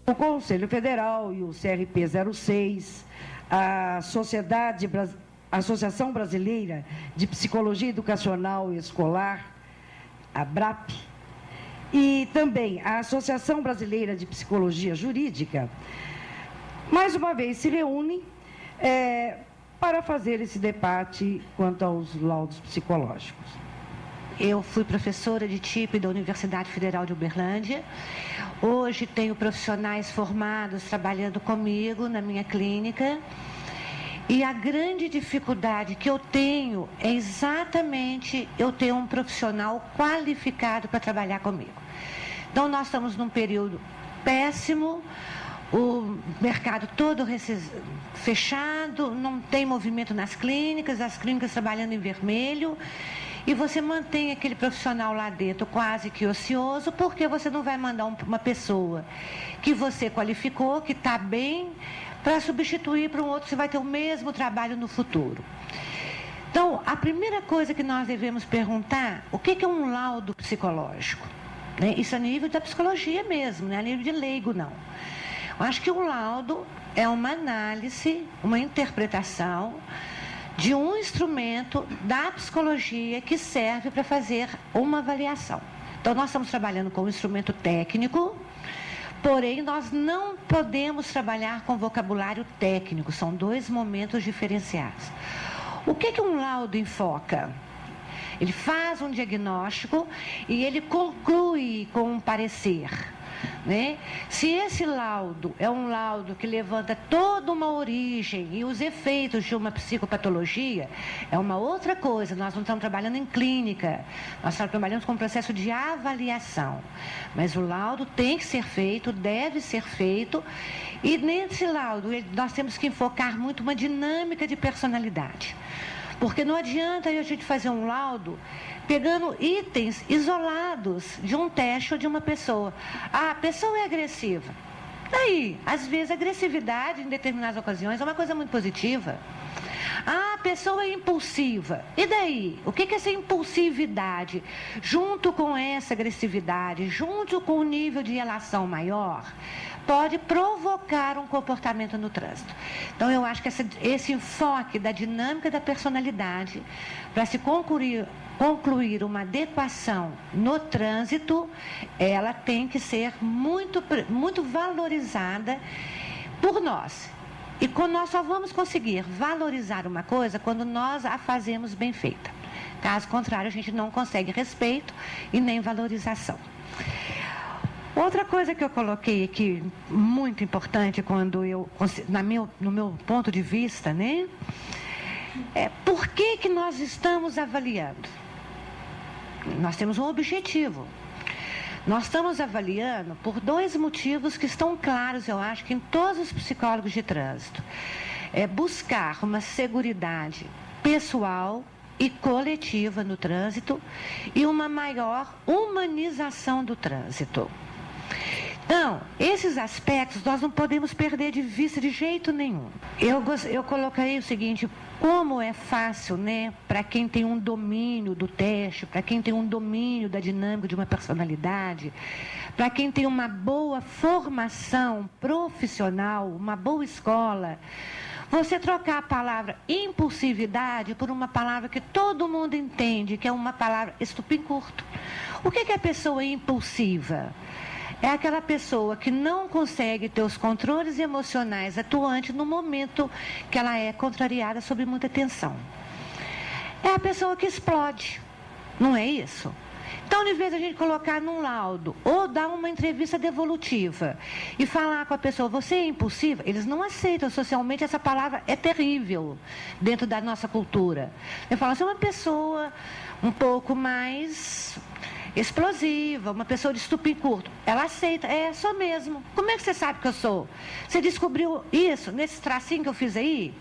O Conselho Federal e o CRP 06, a Associação Brasileira de Psicologia Educacional e Escolar, a BRAP, e também a Associação Brasileira de Psicologia Jurídica, mais uma vez se reúnem para fazer esse debate quanto aos laudos psicológicos. Eu fui professora de TIP da Universidade Federal de Uberlândia. Hoje tenho profissionais formados trabalhando comigo na minha clínica. E a grande dificuldade que eu tenho é exatamente eu ter um profissional qualificado para trabalhar comigo. Então, nós estamos num período péssimo, o mercado todo fechado, não tem movimento nas clínicas, as clínicas trabalhando em vermelho, e você mantém aquele profissional lá dentro quase que ocioso, porque você não vai mandar uma pessoa que você qualificou, que está bem, para substituir para um outro que vai ter o mesmo trabalho no futuro. Então, a primeira coisa que nós devemos perguntar, o que é um laudo psicológico? Né? Isso a nível da psicologia mesmo, não é a nível de leigo, não. Eu acho que um laudo é uma análise, uma interpretação de um instrumento da psicologia que serve para fazer uma avaliação. Então, nós estamos trabalhando com um instrumento técnico, porém, nós não podemos trabalhar com vocabulário técnico, são dois momentos diferenciados. O que um laudo enfoca? Ele faz um diagnóstico e ele conclui com um parecer. Né? Se esse laudo é um laudo que levanta toda uma origem e os efeitos de uma psicopatologia, é uma outra coisa. Nós não estamos trabalhando em clínica, nós estamos trabalhando com um processo de avaliação. Mas o laudo tem que ser feito, deve ser feito, e nesse laudo nós temos que enfocar muito uma dinâmica de personalidade. Porque não adianta a gente fazer um laudo pegando itens isolados de um teste ou de uma pessoa. Ah, a pessoa é agressiva. Daí, às vezes, a agressividade em determinadas ocasiões é uma coisa muito positiva. Ah, a pessoa é impulsiva. E daí? O que é essa impulsividade? Junto com essa agressividade, junto com o nível de relação maior, pode provocar um comportamento no trânsito. Então, eu acho que esse enfoque da dinâmica da personalidade, para se concluir uma adequação no trânsito, ela tem que ser muito, muito valorizada por nós. E nós só vamos conseguir valorizar uma coisa quando nós a fazemos bem feita. Caso contrário, a gente não consegue respeito e nem valorização. Outra coisa que eu coloquei aqui, muito importante, no meu ponto de vista, né? É por que nós estamos avaliando? Nós temos um objetivo. Nós estamos avaliando por dois motivos que estão claros, eu acho, que em todos os psicólogos de trânsito. É buscar uma seguridade pessoal e coletiva no trânsito e uma maior humanização do trânsito. Então, esses aspectos nós não podemos perder de vista de jeito nenhum. Eu coloquei o seguinte: como é fácil, né, para quem tem um domínio do teste, para quem tem um domínio da dinâmica de uma personalidade, para quem tem uma boa formação profissional, uma boa escola, você trocar a palavra impulsividade por uma palavra que todo mundo entende, que é uma palavra estupim curto. O que é a pessoa impulsiva? É aquela pessoa que não consegue ter os controles emocionais atuantes no momento que ela é contrariada sob muita tensão. É a pessoa que explode, não é isso? Então, ao invés de a gente colocar num laudo ou dar uma entrevista devolutiva e falar com a pessoa, você é impulsiva, eles não aceitam socialmente, essa palavra é terrível dentro da nossa cultura. Eu falo, você é uma pessoa um pouco mais explosiva, uma pessoa de estupim curto. Ela aceita, sou mesmo. Como é que você sabe que eu sou? Você descobriu isso nesse tracinho que eu fiz aí?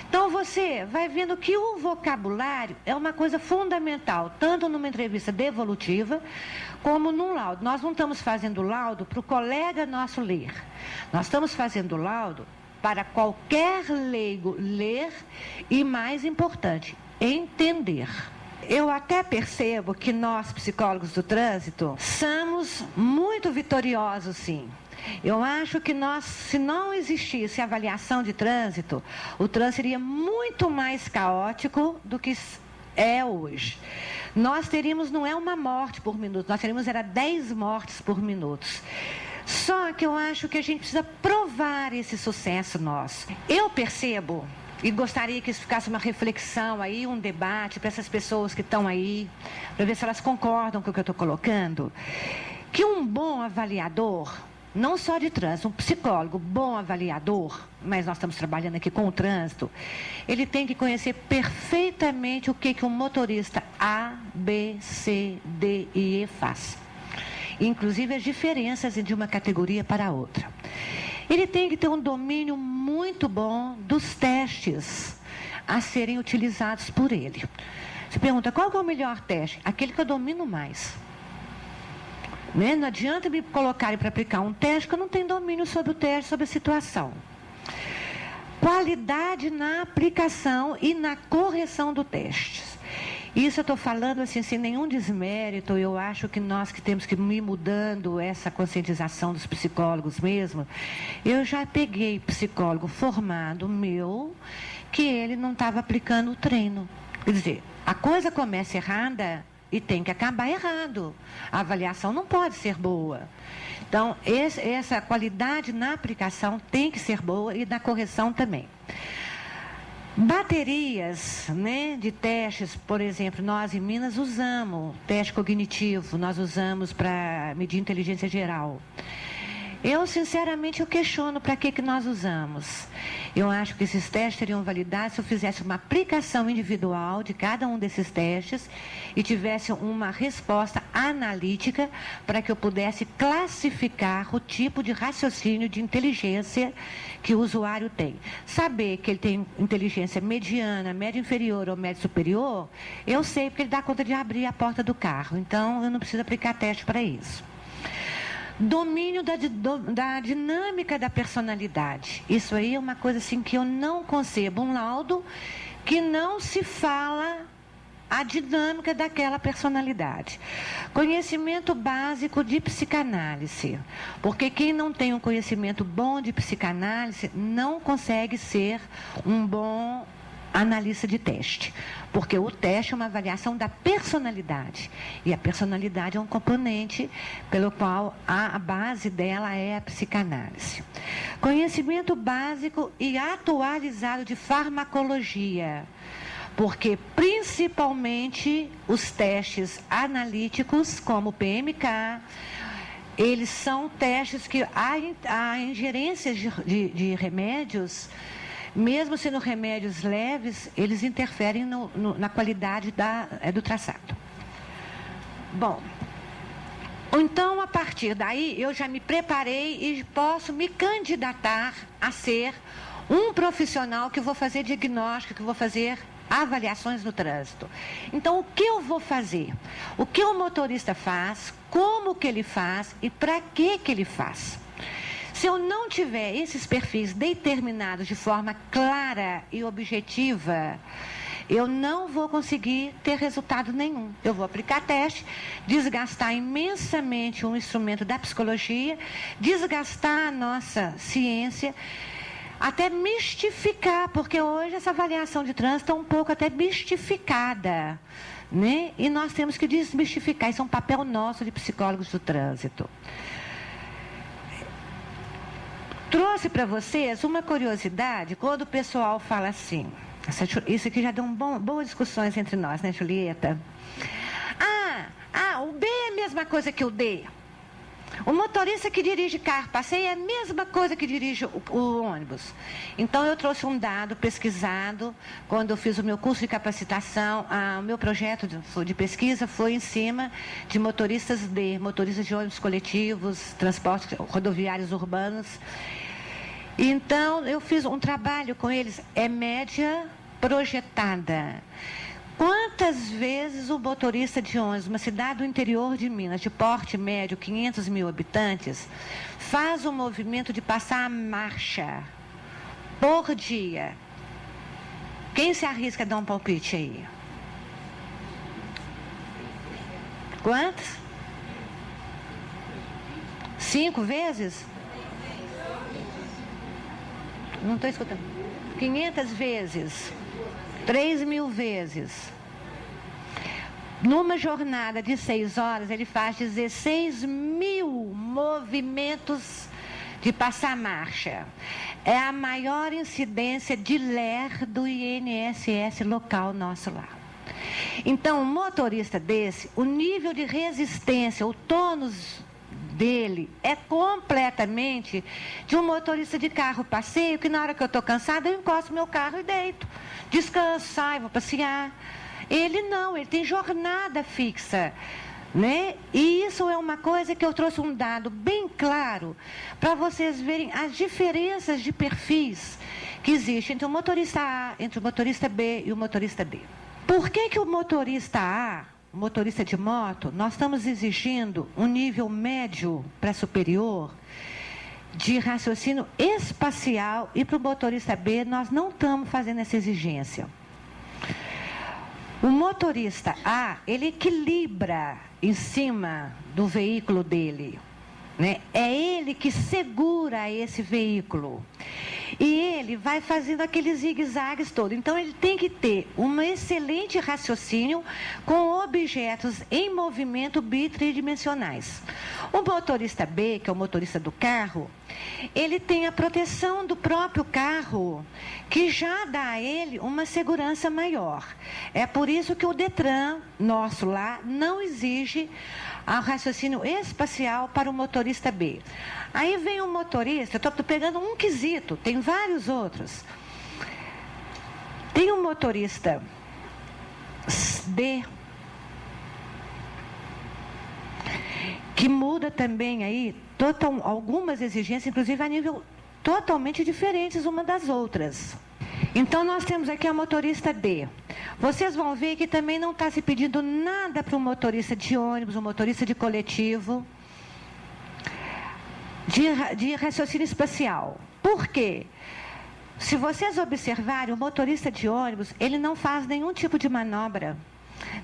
Então você vai vendo que o vocabulário é uma coisa fundamental, tanto numa entrevista devolutiva, como num laudo. Nós não estamos fazendo laudo para o colega nosso ler. Nós estamos fazendo laudo para qualquer leigo ler e, mais importante, entender. Eu até percebo que nós, psicólogos do trânsito, somos muito vitoriosos, sim. Eu acho que se não existisse avaliação de trânsito, o trânsito seria muito mais caótico do que é hoje. Nós teríamos, não é uma morte por minuto, nós teríamos 10 mortes por minuto. Só que eu acho que a gente precisa provar esse sucesso nosso. Eu percebo, e gostaria que isso ficasse uma reflexão aí, um debate para essas pessoas que estão aí, para ver se elas concordam com o que eu estou colocando, que um bom avaliador, não só de trânsito, um psicólogo bom avaliador, mas nós estamos trabalhando aqui com o trânsito, ele tem que conhecer perfeitamente o que um motorista A, B, C, D e E faz. Inclusive as diferenças de uma categoria para a outra. Ele tem que ter um domínio muito bom dos testes a serem utilizados por ele. Você pergunta, qual que é o melhor teste? Aquele que eu domino mais. Né? Não adianta me colocarem para aplicar um teste que eu não tenho domínio sobre o teste, sobre a situação. Qualidade na aplicação e na correção do teste. Isso eu estou falando assim, sem nenhum desmérito. Eu acho que nós que temos que ir mudando essa conscientização dos psicólogos mesmo. Eu já peguei psicólogo formado meu, que ele não estava aplicando o treino. Quer dizer, a coisa começa errada e tem que acabar errado. A avaliação não pode ser boa. Então, essa qualidade na aplicação tem que ser boa e na correção também. Baterias, né, de testes, por exemplo, nós em Minas usamos teste cognitivo, nós usamos para medir inteligência geral. Eu, sinceramente, eu questiono para que nós usamos. Eu acho que esses testes teriam validade se eu fizesse uma aplicação individual de cada um desses testes e tivesse uma resposta analítica para que eu pudesse classificar o tipo de raciocínio de inteligência que o usuário tem. Saber que ele tem inteligência mediana, média inferior ou média superior, eu sei porque ele dá conta de abrir a porta do carro. Então, eu não preciso aplicar teste para isso. Domínio da dinâmica da personalidade. Isso aí é uma coisa assim que eu não concebo. Um laudo que não se fala a dinâmica daquela personalidade. Conhecimento básico de psicanálise. Porque quem não tem um conhecimento bom de psicanálise não consegue ser um bom analista de teste, porque o teste é uma avaliação da personalidade, e a personalidade é um componente pelo qual a base dela é a psicanálise. Conhecimento básico e atualizado de farmacologia, porque principalmente os testes analíticos, como o PMK, eles são testes que há ingerências de remédios. Mesmo sendo remédios leves, eles interferem na qualidade do traçado. Bom, então, a partir daí, eu já me preparei e posso me candidatar a ser um profissional que vou fazer diagnóstico, que vou fazer avaliações no trânsito. Então, o que eu vou fazer? O que o motorista faz, como que ele faz e para que ele faz? Se eu não tiver esses perfis determinados de forma clara e objetiva, eu não vou conseguir ter resultado nenhum. Eu vou aplicar teste, desgastar imensamente um instrumento da psicologia, desgastar a nossa ciência, até mistificar, porque hoje essa avaliação de trânsito é um pouco até mistificada, né? E nós temos que desmistificar, isso é um papel nosso de psicólogos do trânsito. Trouxe para vocês uma curiosidade, quando o pessoal fala assim, isso aqui já deu boas discussões entre nós, né, Julieta? O B é a mesma coisa que o D. O motorista que dirige carro passeio é a mesma coisa que dirige o ônibus. Então, eu trouxe um dado pesquisado, quando eu fiz o meu curso de capacitação, o meu projeto de pesquisa foi em cima de motoristas de ônibus coletivos, transportes rodoviários urbanos. Então, eu fiz um trabalho com eles, é média projetada. Quantas vezes o motorista de ônibus, uma cidade do interior de Minas, de porte médio, 500 mil habitantes, faz o movimento de passar a marcha por dia? Quem se arrisca a dar um palpite aí? Quantos? 5 vezes? Não estou escutando. 500 vezes. 3.000 vezes. Numa jornada de 6 horas, ele faz 16.000 movimentos de passar marcha. É a maior incidência de LER do INSS local nosso lá. Então, um motorista desse, o nível de resistência, o tônus dele é completamente de um motorista de carro passeio, que na hora que eu estou cansada, eu encosto meu carro e deito. Descanso, saio, vou passear. Ele não, ele tem jornada fixa, né? E isso é uma coisa que eu trouxe um dado bem claro para vocês verem as diferenças de perfis que existem entre o motorista A, entre o motorista B e o motorista D. Por que o motorista A, o motorista de moto, nós estamos exigindo um nível médio para superior de raciocínio espacial, e para o motorista B nós não estamos fazendo essa exigência? O motorista A, ele equilibra em cima do veículo dele, né? É ele que segura esse veículo. E ele vai fazendo aqueles zigue-zagues todo. Então, ele tem que ter um excelente raciocínio com objetos em movimento bitridimensionais. O motorista B, que é o motorista do carro, ele tem a proteção do próprio carro, que já dá a ele uma segurança maior. É por isso que o Detran, nosso lá, não exige o raciocínio espacial para o motorista B. Aí vem um motorista, estou pegando um quesito, tem vários outros. Tem um motorista D, que muda também aí algumas exigências, inclusive a nível totalmente diferentes uma das outras. Então, nós temos aqui a motorista D. Vocês vão ver que também não está se pedindo nada para o motorista de ônibus, o motorista de coletivo, de raciocínio espacial. Por quê? Se vocês observarem, o motorista de ônibus, ele não faz nenhum tipo de manobra,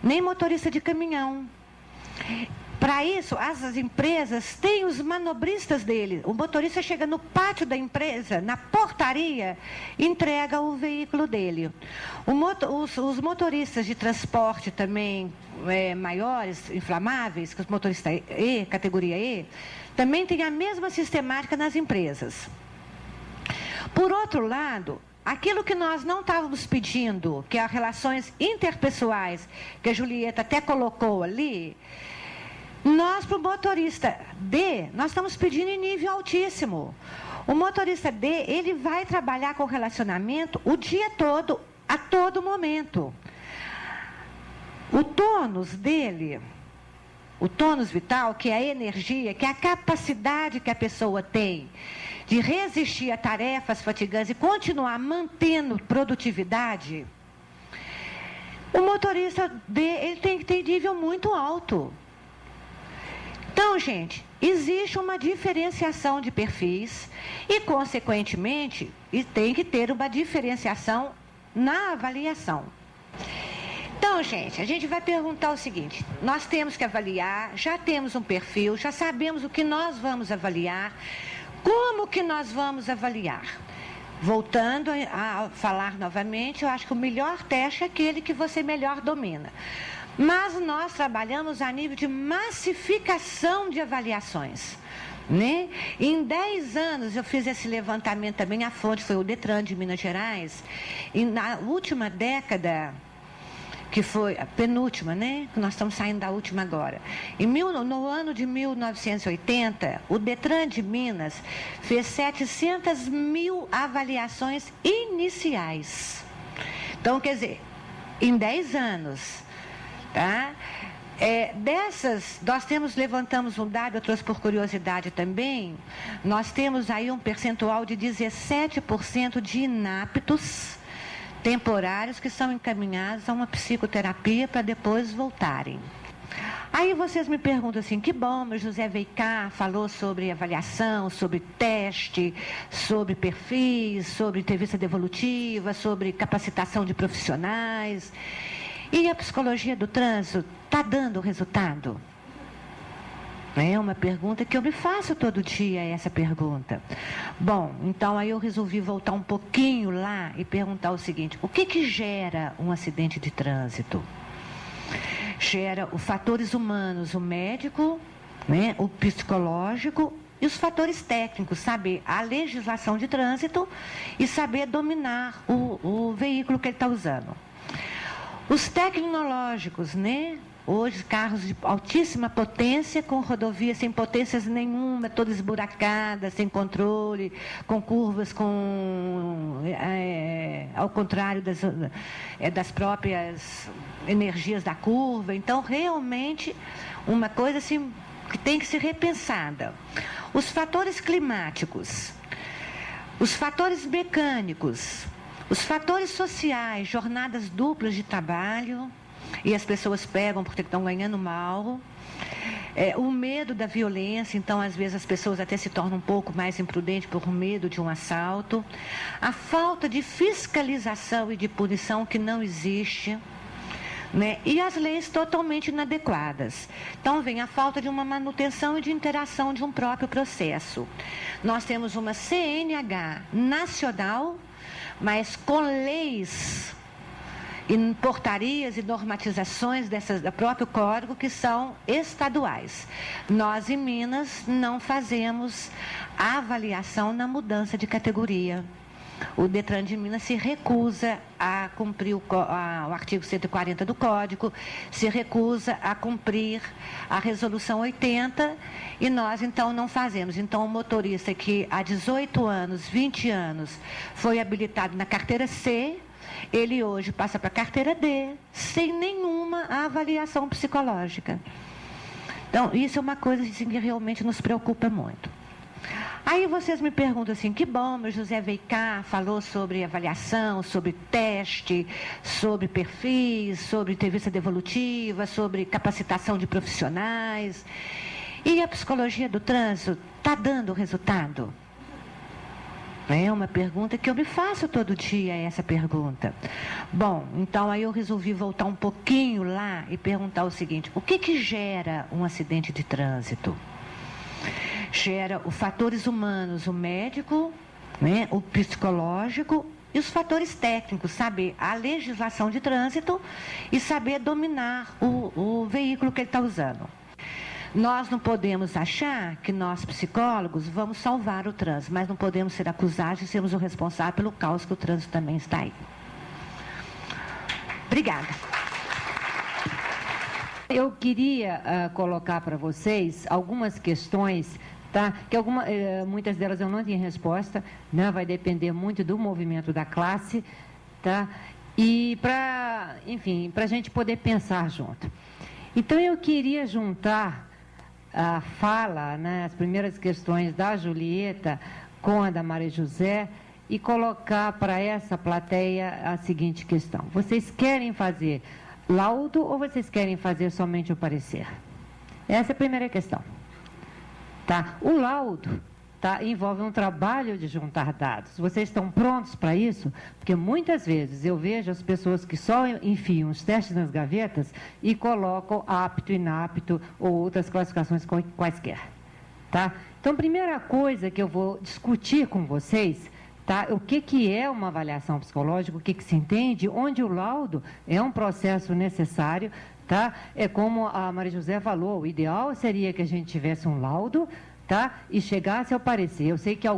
nem motorista de caminhão. Para isso, as empresas têm os manobristas dele. O motorista chega no pátio da empresa, na portaria, entrega o veículo dele. Os motoristas de transporte também maiores, inflamáveis, que os motoristas E, categoria E, também têm a mesma sistemática nas empresas. Por outro lado, aquilo que nós não estávamos pedindo, que é as relações interpessoais, que a Julieta até colocou ali, nós, para o motorista D, nós estamos pedindo em nível altíssimo. O motorista D, ele vai trabalhar com relacionamento o dia todo, a todo momento. O tônus dele, o tônus vital, que é a energia, que é a capacidade que a pessoa tem de resistir a tarefas fatigantes e continuar mantendo produtividade, o motorista D, ele tem que ter nível muito alto. Então, gente, existe uma diferenciação de perfis e, consequentemente, tem que ter uma diferenciação na avaliação. Então, gente, a gente vai perguntar o seguinte: nós temos que avaliar, já temos um perfil, já sabemos o que nós vamos avaliar, como que nós vamos avaliar? Voltando a falar novamente, eu acho que o melhor teste é aquele que você melhor domina. Mas nós trabalhamos a nível de massificação de avaliações, né? Em 10 anos eu fiz esse levantamento também, a fonte foi o Detran de Minas Gerais, e na última década, que foi a penúltima, né? Nós estamos saindo da última agora. No ano de 1980, o Detran de Minas fez 700.000 avaliações iniciais. Então, quer dizer, em 10 anos... Tá? Nós levantamos um dado, eu trouxe por curiosidade também, nós temos aí um percentual de 17% de inaptos temporários que são encaminhados a uma psicoterapia para depois voltarem. Aí vocês me perguntam assim, que bom, mas José veio cá, falou sobre avaliação, sobre teste, sobre perfis, sobre entrevista devolutiva, sobre capacitação de profissionais... E a psicologia do trânsito está dando resultado? É uma pergunta que eu me faço todo dia, essa pergunta. Bom, então aí eu resolvi voltar um pouquinho lá e perguntar o seguinte: o que gera um acidente de trânsito? Gera os fatores humanos, o médico, né, o psicológico e os fatores técnicos, saber a legislação de trânsito e saber dominar o veículo que ele está usando. Os tecnológicos, né? Hoje, carros de altíssima potência, com rodovias sem potências nenhuma, todas esburacadas, sem controle, com curvas ao contrário das próprias energias da curva. Então, realmente, uma coisa assim, que tem que ser repensada. Os fatores climáticos, os fatores mecânicos, os fatores sociais, jornadas duplas de trabalho, e as pessoas pegam porque estão ganhando mal. O medo da violência, então às vezes as pessoas até se tornam um pouco mais imprudentes por medo de um assalto. A falta de fiscalização e de punição que não existe, né? E as leis totalmente inadequadas. Então vem a falta de uma manutenção e de interação de um próprio processo. Nós temos uma CNH nacional, mas com leis em portarias e normatizações do próprio código que são estaduais. Nós, em Minas, não fazemos a avaliação na mudança de categoria. O Detran de Minas se recusa a cumprir o artigo 140 do Código, se recusa a cumprir a Resolução 80 e nós, então, não fazemos. Então, o motorista que há 18 anos, 20 anos, foi habilitado na carteira C, ele hoje passa para a carteira D, sem nenhuma avaliação psicológica. Então, isso é uma coisa assim, que realmente nos preocupa muito. Aí vocês me perguntam assim, que bom, o José veio cá, falou sobre avaliação, sobre teste, sobre perfis, sobre entrevista devolutiva, sobre capacitação de profissionais. E a psicologia do trânsito está dando resultado? É uma pergunta que eu me faço todo dia, essa pergunta. Bom, então aí eu resolvi voltar um pouquinho lá e perguntar o seguinte: o que gera um acidente de trânsito? Gera os fatores humanos, o médico, né, o psicológico e os fatores técnicos, saber a legislação de trânsito e saber dominar o veículo que ele está usando. Nós não podemos achar que nós, psicólogos, vamos salvar o trânsito, mas não podemos ser acusados de sermos o responsável pelo caos que o trânsito também está aí. Obrigada. Eu queria colocar para vocês algumas questões, tá? Que muitas delas eu não tenho resposta, né? Vai depender muito do movimento da classe, tá? E para a gente poder pensar junto. Então eu queria juntar a fala, né, as primeiras questões da Julieta com a da Maria José e colocar para essa plateia a seguinte questão: vocês querem fazer laudo ou vocês querem fazer somente o parecer? Essa é a primeira questão. Tá? O laudo envolve um trabalho de juntar dados. Vocês estão prontos para isso? Porque muitas vezes eu vejo as pessoas que só enfiam os testes nas gavetas e colocam apto, inapto ou outras classificações quaisquer. Tá? Então, primeira coisa que eu vou discutir com vocês, tá? O que é uma avaliação psicológica, o que se entende, onde o laudo é um processo necessário. Tá? É como a Maria José falou, o ideal seria que a gente tivesse um laudo, tá? E chegasse ao parecer. Eu sei que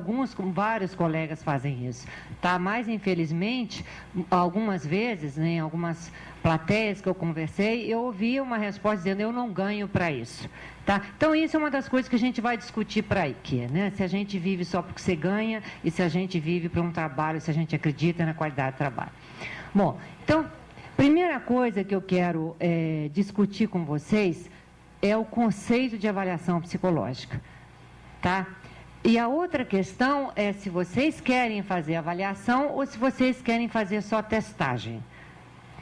vários colegas fazem isso, tá? Mas, infelizmente, algumas vezes, né, em algumas plateias que eu conversei, eu ouvi uma resposta dizendo: eu não ganho para isso. Tá? Então, isso é uma das coisas que a gente vai discutir para aqui, né? Se a gente vive só porque você ganha e se a gente vive para um trabalho, se a gente acredita na qualidade do trabalho. Bom, então, primeira coisa que eu quero discutir com vocês é o conceito de avaliação psicológica. Tá? E a outra questão é se vocês querem fazer avaliação ou se vocês querem fazer só testagem.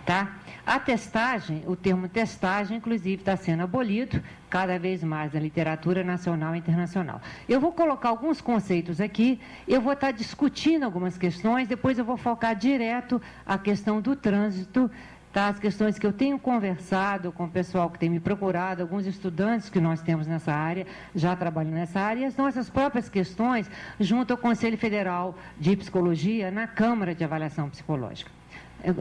Tá? A testagem, o termo testagem, inclusive, está sendo abolido cada vez mais na literatura nacional e internacional. Eu vou colocar alguns conceitos aqui, eu vou estar discutindo algumas questões, depois eu vou focar direto a questão do trânsito, tá? As questões que eu tenho conversado com o pessoal que tem me procurado, alguns estudantes que nós temos nessa área, já trabalham nessa área, e as nossas próprias questões junto ao Conselho Federal de Psicologia na Câmara de Avaliação Psicológica.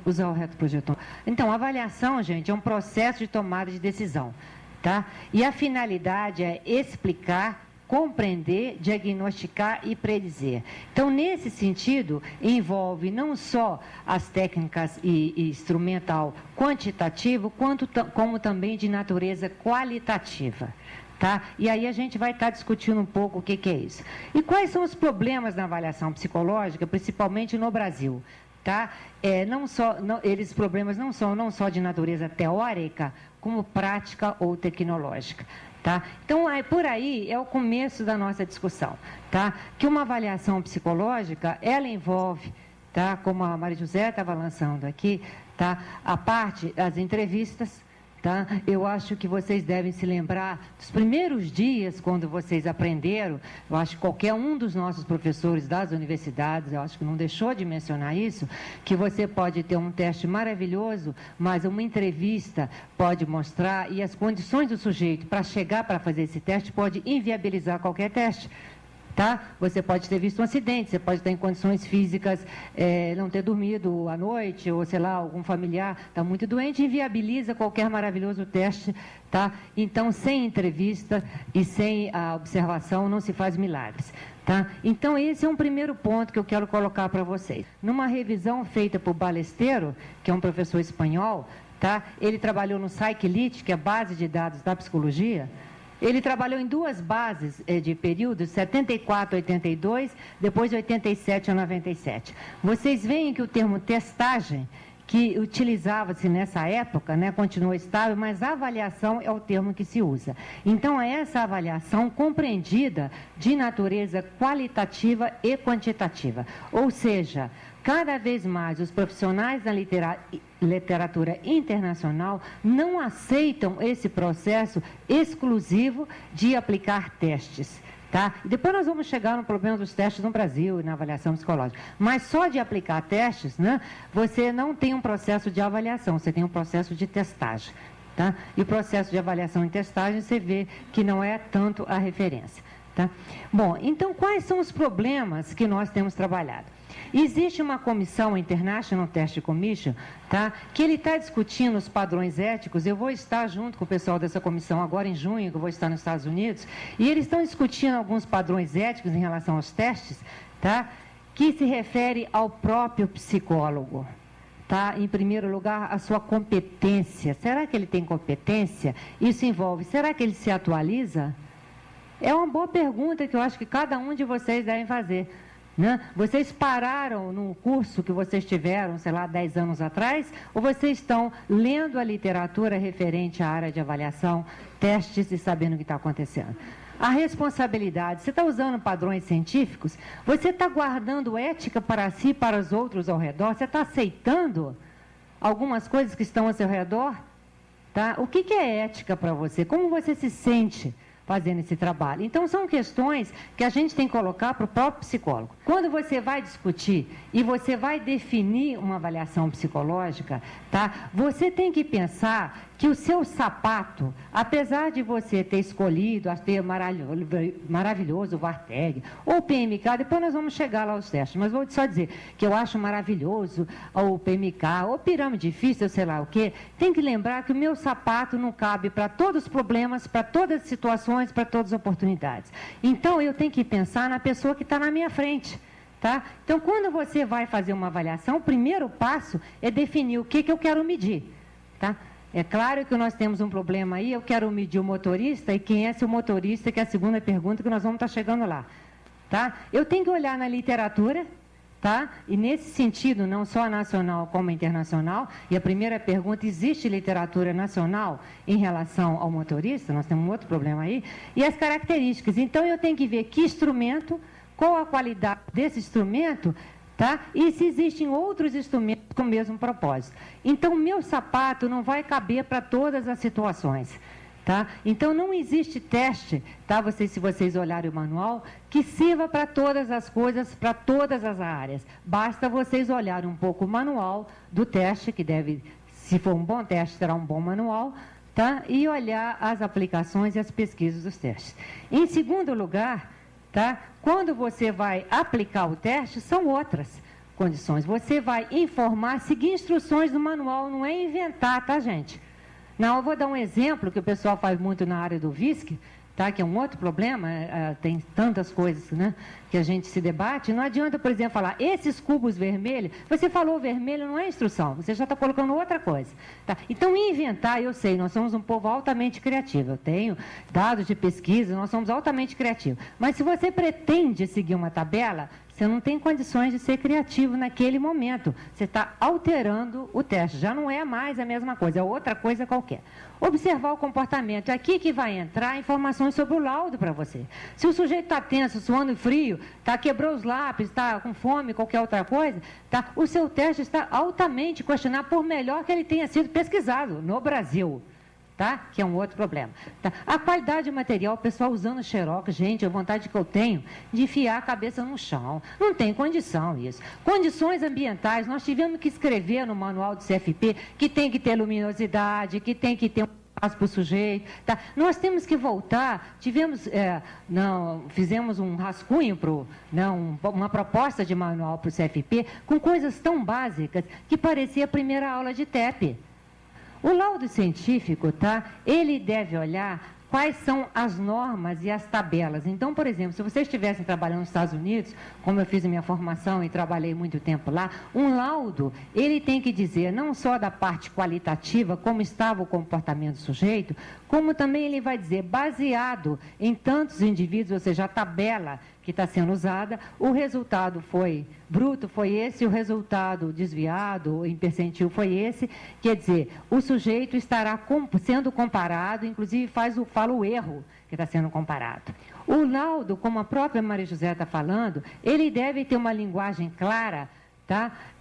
Usar o retroprojetor. Então, a avaliação, gente, é um processo de tomada de decisão, tá? E a finalidade é explicar, compreender, diagnosticar e predizer. Então, nesse sentido, envolve não só as técnicas e instrumental quantitativo, como também de natureza qualitativa. Tá? E aí a gente vai estar discutindo um pouco o que é isso. E quais são os problemas na avaliação psicológica, principalmente no Brasil? Tá? Eles problemas não só de natureza teórica, como prática ou tecnológica. Tá? Então, por aí é o começo da nossa discussão. Tá? Que uma avaliação psicológica, ela envolve, tá? Como a Maria José estava lançando aqui, tá? A parte das entrevistas. Tá? Eu acho que vocês devem se lembrar dos primeiros dias, quando vocês aprenderam. Eu acho que qualquer um dos nossos professores das universidades, eu acho que não deixou de mencionar isso, que você pode ter um teste maravilhoso, mas uma entrevista pode mostrar, e as condições do sujeito para chegar para fazer esse teste pode inviabilizar qualquer teste. Tá? Você pode ter visto um acidente, você pode estar em condições físicas, não ter dormido à noite, ou sei lá, algum familiar está muito doente, inviabiliza qualquer maravilhoso teste. Tá? Então, sem entrevista e sem a observação, não se faz milagres. Tá? Então, esse é um primeiro ponto que eu quero colocar para vocês. Numa revisão feita por Ballesteros, que é um professor espanhol, tá? Ele trabalhou no Psych-Lit, que é a base de dados da psicologia. Ele trabalhou em duas bases de períodos, 74 a 82, depois de 87 a 97. Vocês veem que o termo testagem, que utilizava-se nessa época, né, continua estável, mas avaliação é o termo que se usa. Então, é essa avaliação compreendida de natureza qualitativa e quantitativa. Ou seja, cada vez mais os profissionais da literatura internacional não aceitam esse processo exclusivo de aplicar testes. Tá? E depois nós vamos chegar no problema dos testes no Brasil e na avaliação psicológica. Mas só de aplicar testes, né, você não tem um processo de avaliação, você tem um processo de testagem. Tá? E o processo de avaliação e testagem você vê que não é tanto a referência. Tá? Bom, então quais são os problemas que nós temos trabalhado? Existe uma comissão, International Test Commission, tá? Que ele está discutindo os padrões éticos. Eu vou estar junto com o pessoal dessa comissão agora em junho, que eu vou estar nos Estados Unidos, e eles estão discutindo alguns padrões éticos em relação aos testes, tá? Que se refere ao próprio psicólogo. Tá? Em primeiro lugar, a sua competência. Será que ele tem competência? Isso envolve, será que ele se atualiza? É uma boa pergunta que eu acho que cada um de vocês devem fazer. Né? Vocês pararam num curso que vocês tiveram, sei lá, 10 anos atrás, ou vocês estão lendo a literatura referente à área de avaliação, testes e sabendo o que está acontecendo? A responsabilidade, você está usando padrões científicos? Você está guardando ética para si e para os outros ao redor? Você está aceitando algumas coisas que estão ao seu redor? Tá? O que é ética para você? Como você se sente fazendo esse trabalho? Então, são questões que a gente tem que colocar para o próprio psicólogo. Quando você vai discutir e você vai definir uma avaliação psicológica, tá? Você tem que pensar que o seu sapato, apesar de você ter escolhido, ter maravilhoso o Varteg, ou o PMK, depois nós vamos chegar lá aos testes, mas vou só dizer que eu acho maravilhoso o PMK, ou pirâmide difícil, sei lá o quê, tem que lembrar que o meu sapato não cabe para todos os problemas, para todas as situações, para todas as oportunidades. Então, eu tenho que pensar na pessoa que está na minha frente. Tá? Então, quando você vai fazer uma avaliação, o primeiro passo é definir o que eu quero medir. Tá? É claro que nós temos um problema aí, eu quero medir o motorista, e quem é seu motorista, que é a segunda pergunta que nós vamos estar chegando lá. Tá? Eu tenho que olhar na literatura, tá? E nesse sentido, não só nacional como internacional, e a primeira pergunta, existe literatura nacional em relação ao motorista? Nós temos um outro problema aí, e as características. Então, eu tenho que ver que instrumento, qual a qualidade desse instrumento, tá? E se existem outros instrumentos com o mesmo propósito. Então, o meu sapato não vai caber para todas as situações. Tá? Então, não existe teste, tá? Se vocês olharem o manual, que sirva para todas as coisas, para todas as áreas. Basta vocês olharem um pouco o manual do teste, que deve se for um bom teste, terá um bom manual, tá? E olhar as aplicações e as pesquisas dos testes. Em segundo lugar, tá? Quando você vai aplicar o teste, são outras condições. Você vai informar, seguir instruções do manual, não é inventar, tá, gente? Não, eu vou dar um exemplo que o pessoal faz muito na área do VISC, tá? Que é um outro problema, tem tantas coisas, né, que a gente se debate. Não adianta, por exemplo, falar, esses cubos vermelhos, você falou vermelho, não é instrução, você já está colocando outra coisa. Tá? Então, inventar, eu sei, nós somos um povo altamente criativo, eu tenho dados de pesquisa, nós somos altamente criativos. Mas se você pretende seguir uma tabela, você não tem condições de ser criativo naquele momento. Você está alterando o teste. Já não é mais a mesma coisa, é outra coisa qualquer. Observar o comportamento. É aqui que vai entrar informações sobre o laudo para você. Se o sujeito está tenso, suando frio, quebrou os lápis, está com fome, qualquer outra coisa, o seu teste está altamente questionado, por melhor que ele tenha sido pesquisado no Brasil. Tá? Que é um outro problema. Tá? A qualidade do material, o pessoal usando xerox, gente, a vontade que eu tenho de enfiar a cabeça no chão. Não tem condição isso. Condições ambientais, nós tivemos que escrever no manual do CFP que tem que ter luminosidade, que tem que ter um espaço para o sujeito. Tá? Nós temos que voltar, fizemos um rascunho, uma proposta de manual para o CFP com coisas tão básicas que parecia a primeira aula de TEP. O laudo científico, ele deve olhar quais são as normas e as tabelas. Então, por exemplo, se vocês estivessem trabalhando nos Estados Unidos, como eu fiz a minha formação e trabalhei muito tempo lá, um laudo, ele tem que dizer não só da parte qualitativa, como estava o comportamento do sujeito, como também ele vai dizer, baseado em tantos indivíduos, ou seja, a tabela que está sendo usada, o resultado foi bruto, foi esse, o resultado desviado, em percentil, foi esse. Quer dizer, o sujeito estará sendo comparado, inclusive fala o erro que está sendo comparado. O laudo, como a própria Maria José está falando, ele deve ter uma linguagem clara,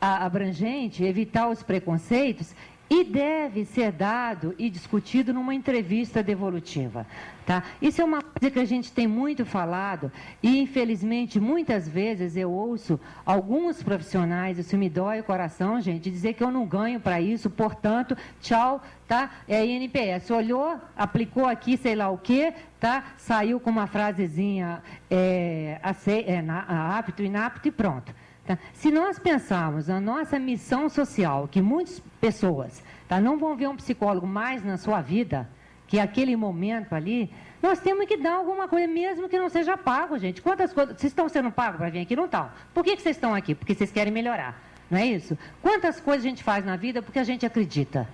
abrangente, evitar os preconceitos, e deve ser dado e discutido numa entrevista devolutiva. Tá? Isso é uma coisa que a gente tem muito falado e, infelizmente, muitas vezes eu ouço alguns profissionais, isso me dói o coração, gente, dizer que eu não ganho para isso, portanto, tchau, tá? É INPS. Olhou, aplicou aqui sei lá o quê, tá? Saiu com uma frasezinha apto, inapto e pronto. Tá? Se nós pensarmos na nossa missão social, que muitas pessoas não vão ver um psicólogo mais na sua vida, que é aquele momento ali, nós temos que dar alguma coisa, mesmo que não seja pago, gente. Quantas coisas, vocês estão sendo pagos para vir aqui? Não estão. Por que vocês estão aqui? Porque vocês querem melhorar, não é isso? Quantas coisas a gente faz na vida porque a gente acredita?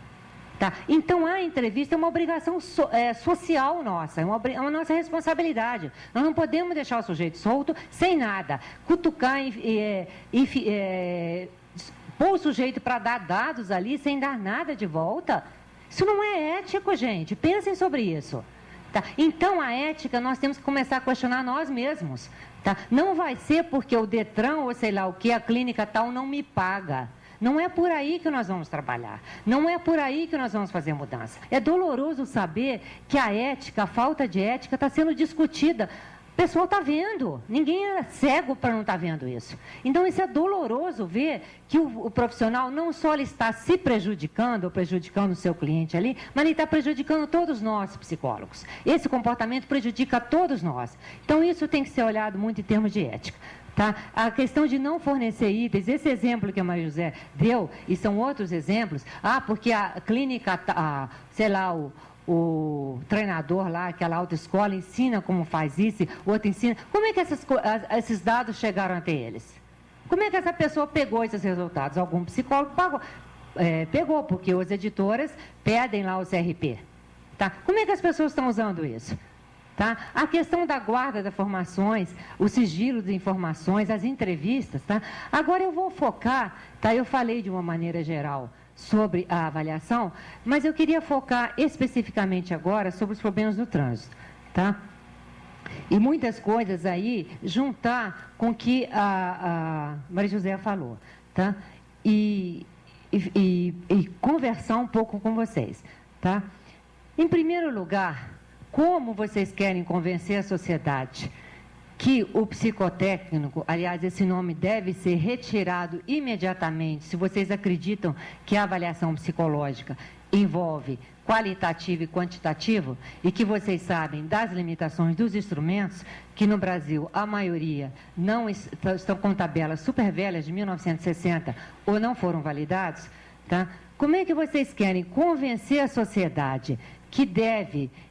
Tá? Então, a entrevista é uma obrigação social nossa, é uma nossa responsabilidade. Nós não podemos deixar o sujeito solto, sem nada, cutucar, pôr o sujeito para dar dados ali, sem dar nada de volta. Isso não é ético, gente. Pensem sobre isso. Tá? Então, a ética, nós temos que começar a questionar nós mesmos. Tá? Não vai ser porque o Detran, ou sei lá o que, a clínica tal, não me paga. Não é por aí que nós vamos trabalhar. Não é por aí que nós vamos fazer mudança. É doloroso saber que a ética, a falta de ética, está sendo discutida. O pessoal está vendo. Ninguém é cego para não estar vendo isso. Então, isso é doloroso ver que o profissional não só ele está se prejudicando ou prejudicando o seu cliente ali, mas ele está prejudicando todos nós, psicólogos. Esse comportamento prejudica todos nós. Então, isso tem que ser olhado muito em termos de ética. Tá? A questão de não fornecer itens, esse exemplo que a Maria José deu, e são outros exemplos, porque a clínica, sei lá, o treinador lá, aquela autoescola, ensina como faz isso, o outro ensina. Como é que esses dados chegaram até eles? Como é que essa pessoa pegou esses resultados? Algum psicólogo pegou, porque as editoras pedem lá o CRP. Tá? Como é que as pessoas estão usando isso? Tá? A questão da guarda das informações, o sigilo de informações, as entrevistas. Tá? Agora eu vou focar, eu falei de uma maneira geral sobre a avaliação, mas eu queria focar especificamente agora sobre os problemas do trânsito. Tá? E muitas coisas aí, juntar com o que a Maria José falou. Tá? E conversar um pouco com vocês. Tá? Em primeiro lugar, como vocês querem convencer a sociedade que o psicotécnico, aliás, esse nome deve ser retirado imediatamente, se vocês acreditam que a avaliação psicológica envolve qualitativo e quantitativo, e que vocês sabem das limitações dos instrumentos, que no Brasil a maioria não estão com tabelas super velhas de 1960 ou não foram validados, tá? Como é que vocês querem convencer a sociedade que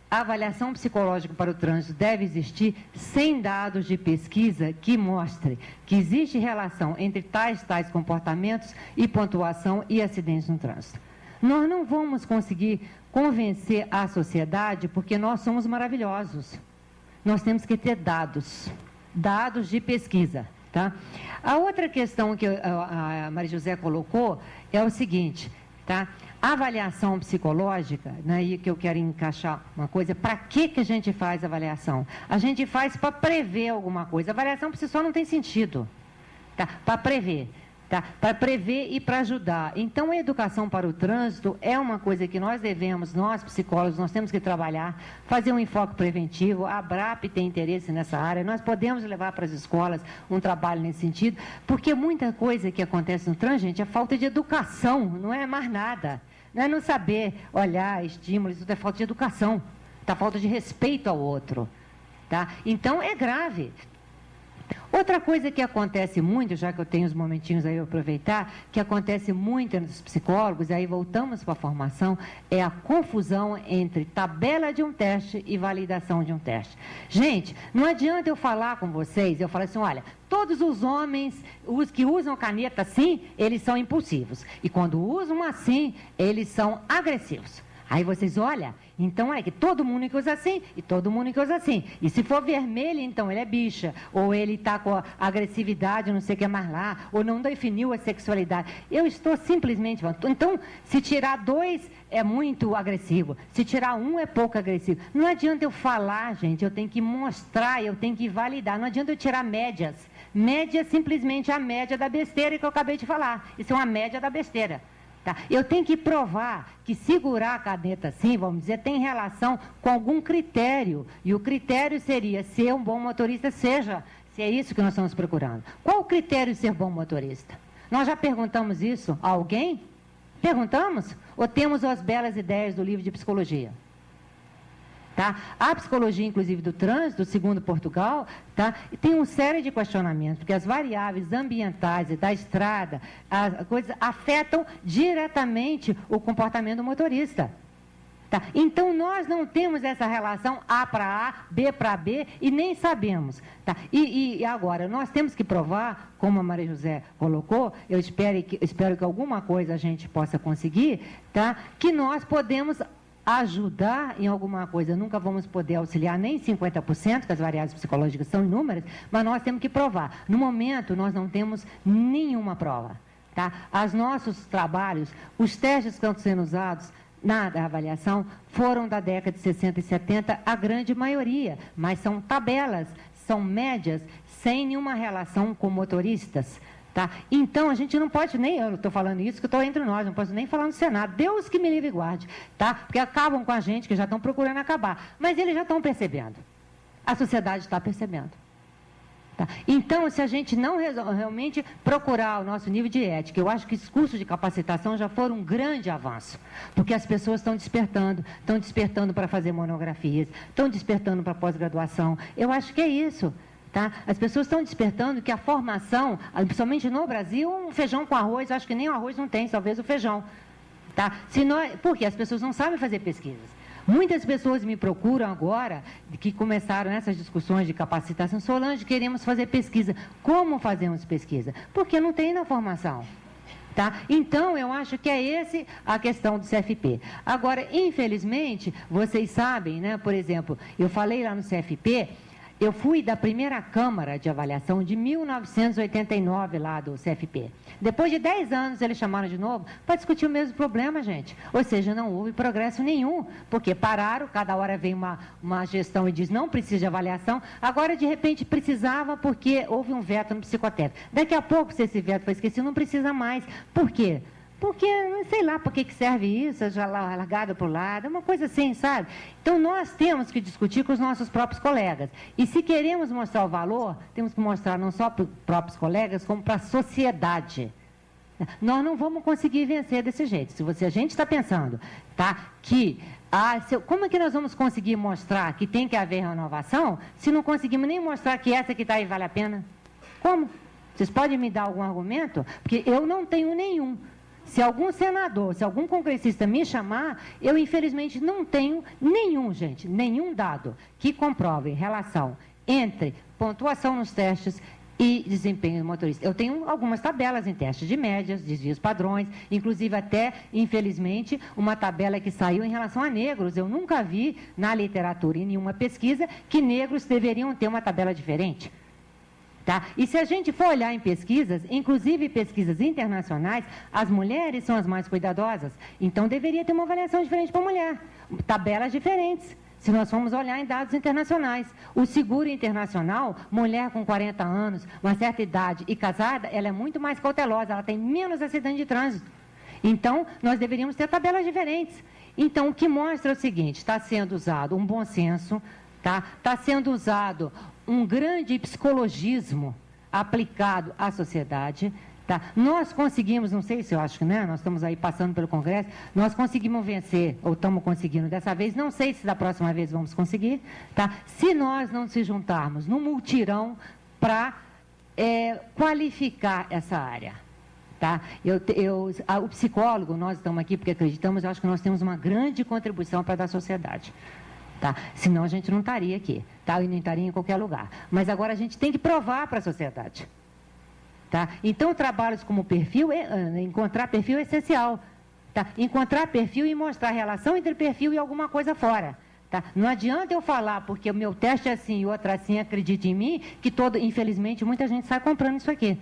a avaliação psicológica para o trânsito deve existir sem dados de pesquisa que mostrem que existe relação entre tais comportamentos e pontuação e acidentes no trânsito? Nós não vamos conseguir convencer a sociedade porque nós somos maravilhosos. Nós temos que ter dados de pesquisa, tá? A outra questão que a Maria José colocou é o seguinte, tá? A avaliação psicológica, né, e que eu quero encaixar uma coisa, para que a gente faz avaliação? A gente faz para prever alguma coisa. A avaliação por si só não tem sentido, tá? Para prever. Tá? Para prever e para ajudar. Então, a educação para o trânsito é uma coisa que nós devemos, nós psicólogos, nós temos que trabalhar, fazer um enfoque preventivo. A ABRAP tem interesse nessa área, nós podemos levar para as escolas um trabalho nesse sentido, porque muita coisa que acontece no trânsito, gente, é falta de educação, não é mais nada. Não é não saber olhar, estímulos, isso é falta de educação, tá? Falta de respeito ao outro. Tá? Então, é grave. Outra coisa que acontece muito, já que eu tenho uns momentinhos aí para aproveitar, que acontece muito entre os psicólogos, e aí voltamos para a formação, é a confusão entre tabela de um teste e validação de um teste. Gente, não adianta eu falar com vocês, eu falo assim, olha, todos os homens, os que usam caneta assim, eles são impulsivos. E quando usam assim, eles são agressivos. Aí vocês, olha, então é que todo mundo que usa assim e todo mundo que usa assim. E se for vermelho, então ele é bicha, ou ele está com agressividade, não sei o que mais lá, ou não definiu a sexualidade. Eu estou simplesmente falando. Então, se tirar 2 é muito agressivo, se tirar 1 é pouco agressivo. Não adianta eu falar, gente, eu tenho que mostrar, eu tenho que validar. Não adianta eu tirar médias. Média é simplesmente a média da besteira que eu acabei de falar. Isso é uma média da besteira. Tá? Eu tenho que provar que segurar a caneta assim, vamos dizer, tem relação com algum critério. E o critério seria ser um bom motorista, se é isso que nós estamos procurando. Qual o critério de ser bom motorista? Nós já perguntamos isso a alguém? Perguntamos? Ou temos as belas ideias do livro de psicologia? Tá? A psicologia, inclusive, do trânsito, segundo Portugal, tá? Tem uma série de questionamentos, porque as variáveis ambientais e da estrada, as coisas afetam diretamente o comportamento do motorista. Tá? Então, nós não temos essa relação A para A, B para B, e nem sabemos. Tá? E agora, nós temos que provar, como a Maria José colocou, eu espero que alguma coisa a gente possa conseguir, tá? Que nós podemos ajudar em alguma coisa. Nunca vamos poder auxiliar nem 50%, que as variáveis psicológicas são inúmeras, mas nós temos que provar. No momento, nós não temos nenhuma prova. Tá? Os nossos trabalhos, os testes que estão sendo usados na avaliação foram da década de 60 e 70, a grande maioria, mas são tabelas, são médias, sem nenhuma relação com motoristas. Tá? Então, a gente não pode nem, eu estou falando isso que estou entre nós, não posso nem falar no Senado, Deus que me livre e guarde, tá? Porque acabam com a gente, que já estão procurando acabar, mas eles já estão percebendo, a sociedade está percebendo. Tá? Então, se a gente não realmente procurar o nosso nível de ética, eu acho que os cursos de capacitação já foram um grande avanço, porque as pessoas estão despertando para fazer monografias, estão despertando para pós-graduação, eu acho que é isso. Tá? As pessoas estão despertando que a formação, principalmente no Brasil, um feijão com arroz, acho que nem o arroz não tem, talvez o feijão. Tá? Porque as pessoas não sabem fazer pesquisas. Muitas pessoas me procuram agora, que começaram essas discussões de capacitação, Solange, queremos fazer pesquisa. Como fazemos pesquisa? Porque não tem na formação. Tá? Então, eu acho que é essa a questão do CFP. Agora, infelizmente, vocês sabem, né, por exemplo, eu falei lá no CFP, eu fui da primeira Câmara de Avaliação de 1989 lá do CFP. Depois de 10 anos eles chamaram de novo para discutir o mesmo problema, gente. Ou seja, não houve progresso nenhum, porque pararam, cada hora vem uma gestão e diz não precisa de avaliação, agora de repente precisava porque houve um veto no psicotécnico. Daqui a pouco, se esse veto foi esquecido, não precisa mais. Por quê? Porque, sei lá, para que serve isso, já largado para o lado, é uma coisa assim, sabe? Então, nós temos que discutir com os nossos próprios colegas. E se queremos mostrar o valor, temos que mostrar não só para os próprios colegas, como para a sociedade. Nós não vamos conseguir vencer desse jeito. Se a gente está pensando, tá, que... como é que nós vamos conseguir mostrar que tem que haver renovação, se não conseguimos nem mostrar que essa que está aí vale a pena? Como? Vocês podem me dar algum argumento? Porque eu não tenho nenhum. Se algum senador, se algum congressista me chamar, eu infelizmente não tenho nenhum dado que comprove relação entre pontuação nos testes e desempenho do motorista. Eu tenho algumas tabelas em testes de médias, desvios padrões, inclusive até, infelizmente, uma tabela que saiu em relação a negros. Eu nunca vi na literatura, em nenhuma pesquisa, que negros deveriam ter uma tabela diferente. Tá? E se a gente for olhar em pesquisas, inclusive pesquisas internacionais, as mulheres são as mais cuidadosas. Então, deveria ter uma avaliação diferente para a mulher. Tabelas diferentes, se nós formos olhar em dados internacionais. O seguro internacional, mulher com 40 anos, uma certa idade e casada, ela é muito mais cautelosa, ela tem menos acidente de trânsito. Então, nós deveríamos ter tabelas diferentes. Então, o que mostra é o seguinte, está sendo usado um bom senso, está sendo usado um grande psicologismo aplicado à sociedade. Tá? Nós conseguimos, não sei se eu acho que, né, nós estamos aí passando pelo Congresso, nós conseguimos vencer, ou estamos conseguindo dessa vez, não sei se da próxima vez vamos conseguir, tá? Se nós não se juntarmos no multirão para qualificar essa área. Tá? O psicólogo, nós estamos aqui porque acreditamos, eu acho que nós temos uma grande contribuição para dar à sociedade. Tá? Senão a gente não estaria aqui, tá? E nem estaria em qualquer lugar. Mas agora a gente tem que provar para a sociedade. Tá? Então, trabalhos como perfil, encontrar perfil é essencial. Tá? Encontrar perfil e mostrar a relação entre perfil e alguma coisa fora. Tá? Não adianta eu falar, porque o meu teste é assim e outro assim, acredite em mim, que infelizmente, muita gente sai comprando isso aqui.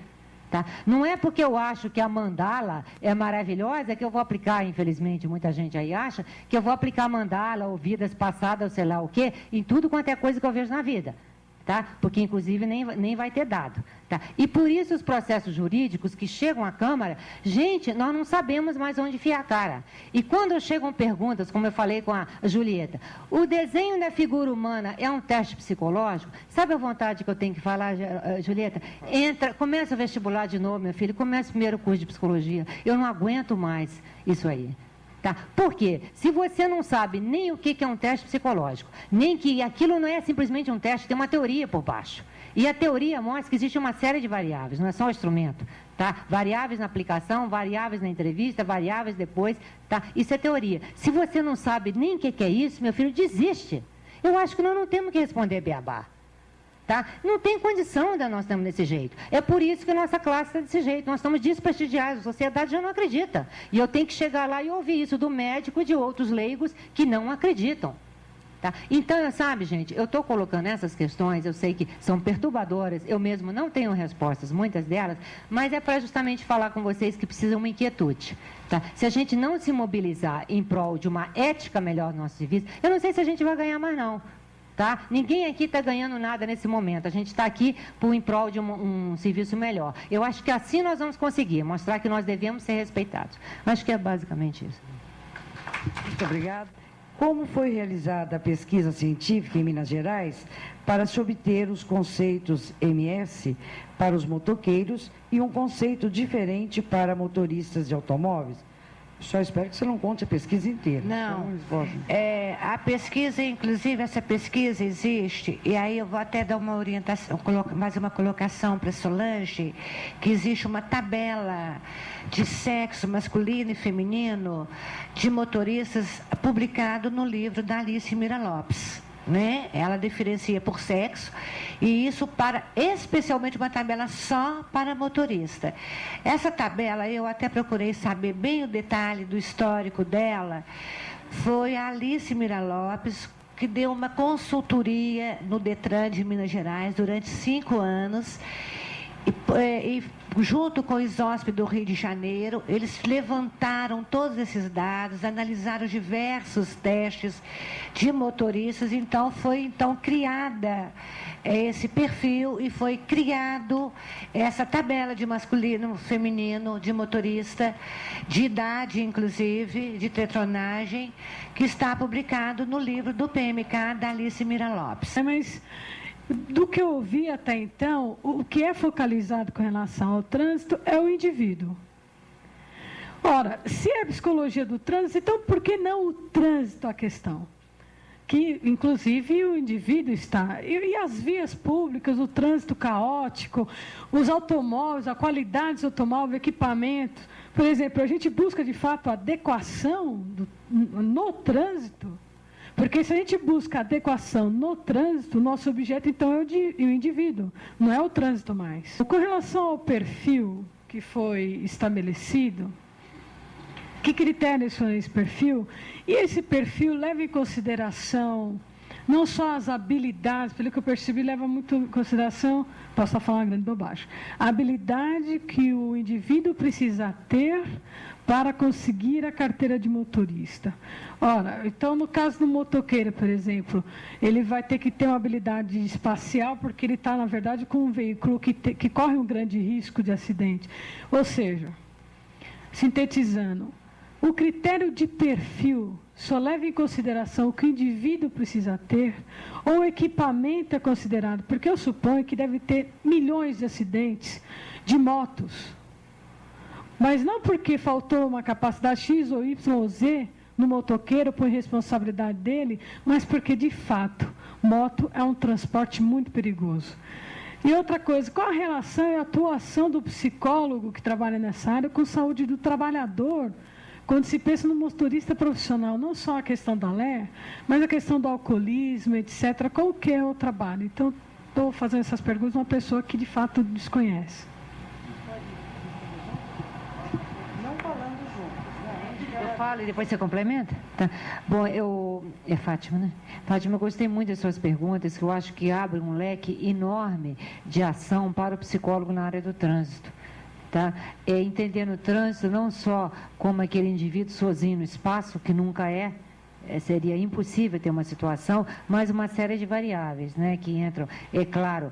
Tá? Não é porque eu acho que a mandala é maravilhosa que eu vou aplicar, infelizmente, muita gente aí acha, que eu vou aplicar mandala ou vidas passadas, ou sei lá o quê, em tudo quanto é coisa que eu vejo na vida. Tá? Porque, inclusive, nem vai ter dado. Tá? E por isso os processos jurídicos que chegam à Câmara, gente, nós não sabemos mais onde enfiar a cara. E quando chegam perguntas, como eu falei com a Julieta, o desenho da figura humana é um teste psicológico? Sabe a vontade que eu tenho que falar, Julieta? Começa o vestibular de novo, meu filho, começa o primeiro curso de psicologia. Eu não aguento mais isso aí. Tá? Por quê? Se você não sabe nem o que é um teste psicológico, nem que aquilo não é simplesmente um teste, tem uma teoria por baixo. E a teoria mostra que existe uma série de variáveis, não é só o instrumento. Tá? Variáveis na aplicação, variáveis na entrevista, variáveis depois. Tá? Isso é teoria. Se você não sabe nem o que é isso, meu filho, desiste. Eu acho que nós não temos que responder beabá. Tá? Não tem condição de nós estarmos desse jeito. É por isso que nossa classe está desse jeito. Nós estamos desprestigiados, a sociedade já não acredita. E eu tenho que chegar lá e ouvir isso do médico e de outros leigos que não acreditam. Tá? Então, sabe, gente, eu estou colocando essas questões, eu sei que são perturbadoras, eu mesmo não tenho respostas, muitas delas, mas é para justamente falar com vocês que precisam uma inquietude. Tá? Se a gente não se mobilizar em prol de uma ética melhor do nosso serviço, eu não sei se a gente vai ganhar mais não. Tá? Ninguém aqui está ganhando nada nesse momento. A gente está aqui em prol de um serviço melhor. Eu acho que assim nós vamos conseguir mostrar que nós devemos ser respeitados. Acho que é basicamente isso. Muito obrigada. Como foi realizada a pesquisa científica em Minas Gerais para se obter os conceitos MS para os motoqueiros e um conceito diferente para motoristas de automóveis? Só espero que você não conte a pesquisa inteira. Não, a pesquisa, inclusive, essa pesquisa existe, e aí eu vou até dar uma orientação, mais uma colocação para a Solange, que existe uma tabela de sexo masculino e feminino de motoristas publicado no livro da Alice Mira Lopes. Né? Ela diferencia por sexo e isso para especialmente uma tabela só para motorista. Essa tabela eu até procurei saber bem o detalhe do histórico dela. Foi a Alice Mira Lopes que deu uma consultoria no Detran de Minas Gerais durante 5 anos E junto com o ISOSP do Rio de Janeiro, eles levantaram todos esses dados, analisaram diversos testes de motoristas, então foi criada esse perfil e foi criado essa tabela de masculino, feminino, de motorista, de idade inclusive, de tetronagem, que está publicado no livro do PMK da Alice Mira Lopes. Mas do que eu ouvi até então, o que é focalizado com relação ao trânsito é o indivíduo. Ora, se é a psicologia do trânsito, então por que não o trânsito a questão? Que, inclusive, o indivíduo está... E as vias públicas, o trânsito caótico, os automóveis, a qualidade dos automóveis, equipamentos. Por exemplo, a gente busca, de fato, a adequação no trânsito. Porque se a gente busca adequação no trânsito, o nosso objeto, então, é o indivíduo, não é o trânsito mais. Com relação ao perfil que foi estabelecido, que critérios são esse perfil? E esse perfil leva em consideração não só as habilidades, pelo que eu percebi, leva muito em consideração, posso estar falando uma grande bobagem, a habilidade que o indivíduo precisa ter para conseguir a carteira de motorista. Ora, então, no caso do motoqueiro, por exemplo, ele vai ter que ter uma habilidade espacial, porque ele está, na verdade, com um veículo que corre um grande risco de acidente. Ou seja, sintetizando, o critério de perfil só leva em consideração o que o indivíduo precisa ter, ou o equipamento é considerado, porque eu suponho que deve ter milhões de acidentes de motos. Mas não porque faltou uma capacidade X ou Y ou Z no motoqueiro por responsabilidade dele, mas porque, de fato, moto é um transporte muito perigoso. E outra coisa, qual a relação e a atuação do psicólogo que trabalha nessa área com a saúde do trabalhador? Quando se pensa no motorista profissional, não só a questão da LER, mas a questão do alcoolismo, etc., qual que é o trabalho? Então, estou fazendo essas perguntas a uma pessoa que, de fato, desconhece. Não falando juntos, né? Eu falo e depois você complementa? Tá. Bom, é Fátima, né? Fátima, eu gostei muito das suas perguntas, que eu acho que abrem um leque enorme de ação para o psicólogo na área do trânsito. Tá? Entendendo o trânsito não só como aquele indivíduo sozinho no espaço, que nunca seria impossível ter uma situação, mas uma série de variáveis, né, que entram. É claro,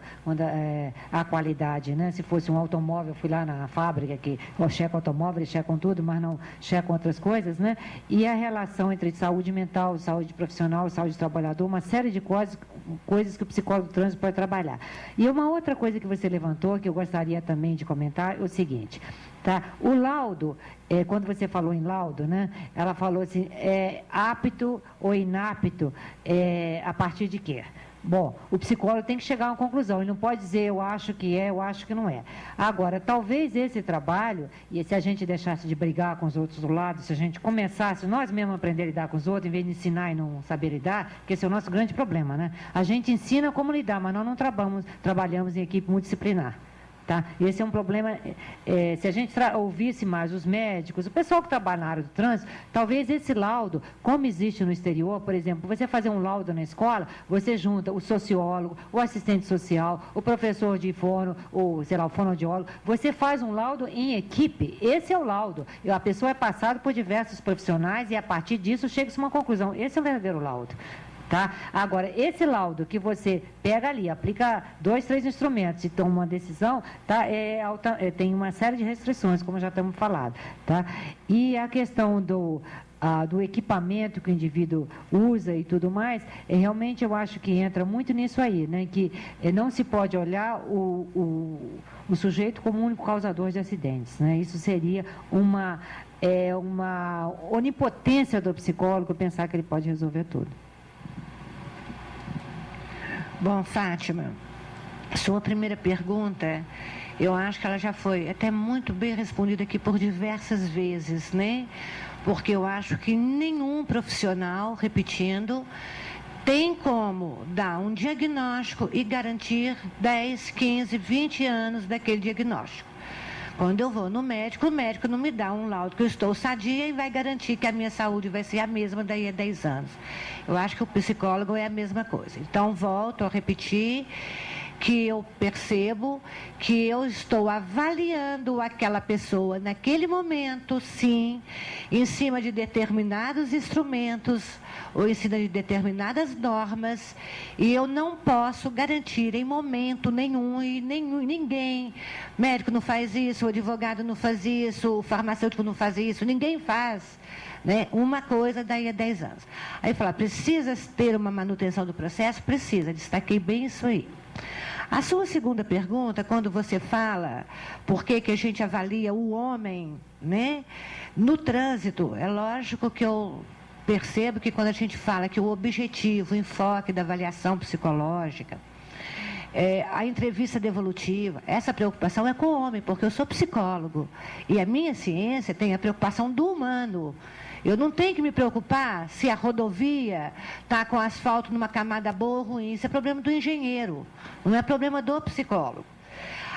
a qualidade, né, se fosse um automóvel, eu fui lá na fábrica, que eu checo automóvel, eles checam tudo, mas não checam outras coisas, né, e a relação entre saúde mental, saúde profissional, saúde do trabalhador, uma série de coisas que o psicólogo do trânsito pode trabalhar. E uma outra coisa que você levantou, que eu gostaria também de comentar, é o seguinte, tá? O laudo, quando você falou em laudo, né, ela falou assim, apto ou inapto, a partir de quê? Bom, o psicólogo tem que chegar a uma conclusão, ele não pode dizer eu acho que eu acho que não é. Agora, talvez esse trabalho, e se a gente deixasse de brigar com os outros do lado, se a gente começasse nós mesmos a aprender a lidar com os outros, em vez de ensinar e não saber lidar, que esse é o nosso grande problema, né? A gente ensina como lidar, mas nós não trabalhamos em equipe multidisciplinar. Tá? Esse é um problema, se a gente ouvisse mais os médicos, o pessoal que trabalha na área do trânsito, talvez esse laudo, como existe no exterior, por exemplo, você fazer um laudo na escola, você junta o sociólogo, o assistente social, o professor de fono, o fonoaudiólogo, você faz um laudo em equipe, esse é o laudo. A pessoa é passada por diversos profissionais e a partir disso chega-se a uma conclusão, esse é o verdadeiro laudo. Tá? Agora, esse laudo que você pega ali, aplica 2, 3 instrumentos e toma uma decisão, tá? Tem uma série de restrições, como já estamos falando. Tá? E a questão do equipamento que o indivíduo usa e tudo mais, realmente eu acho que entra muito nisso aí, né? Que não se pode olhar o sujeito como o único causador de acidentes. Né? Isso seria uma onipotência do psicólogo pensar que ele pode resolver tudo. Bom, Fátima, sua primeira pergunta, eu acho que ela já foi até muito bem respondida aqui por diversas vezes, né? Porque eu acho que nenhum profissional, repetindo, tem como dar um diagnóstico e garantir 10, 15, 20 anos daquele diagnóstico. Quando eu vou no médico, o médico não me dá um laudo que eu estou sadia e vai garantir que a minha saúde vai ser a mesma daí a 10 anos. Eu acho que o psicólogo é a mesma coisa. Então, volto a repetir, que eu percebo que eu estou avaliando aquela pessoa naquele momento, sim, em cima de determinados instrumentos ou em cima de determinadas normas, e eu não posso garantir em momento nenhum, e ninguém, médico não faz isso, o advogado não faz isso, o farmacêutico não faz isso, ninguém faz, né, uma coisa daí a 10 anos. Aí fala, precisa ter uma manutenção do processo? Precisa, destaquei bem isso aí. A sua segunda pergunta, quando você fala por que a gente avalia o homem, né, no trânsito, é lógico que eu percebo que quando a gente fala que o objetivo, o enfoque da avaliação psicológica, a entrevista devolutiva, essa preocupação é com o homem, porque eu sou psicólogo e a minha ciência tem a preocupação do humano. Eu não tenho que me preocupar se a rodovia está com asfalto numa camada boa ou ruim. Isso é problema do engenheiro, não é problema do psicólogo.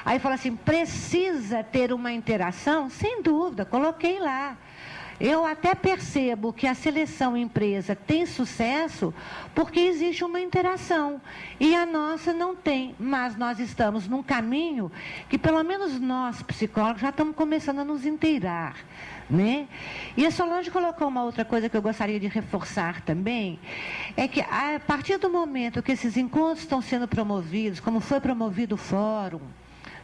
Aí fala assim, precisa ter uma interação? Sem dúvida, coloquei lá. Eu até percebo que a seleção empresa tem sucesso porque existe uma interação. E a nossa não tem, mas nós estamos num caminho que pelo menos nós, psicólogos, já estamos começando a nos inteirar, né? E a Solange colocou uma outra coisa que eu gostaria de reforçar também, é que a partir do momento que esses encontros estão sendo promovidos, como foi promovido o fórum,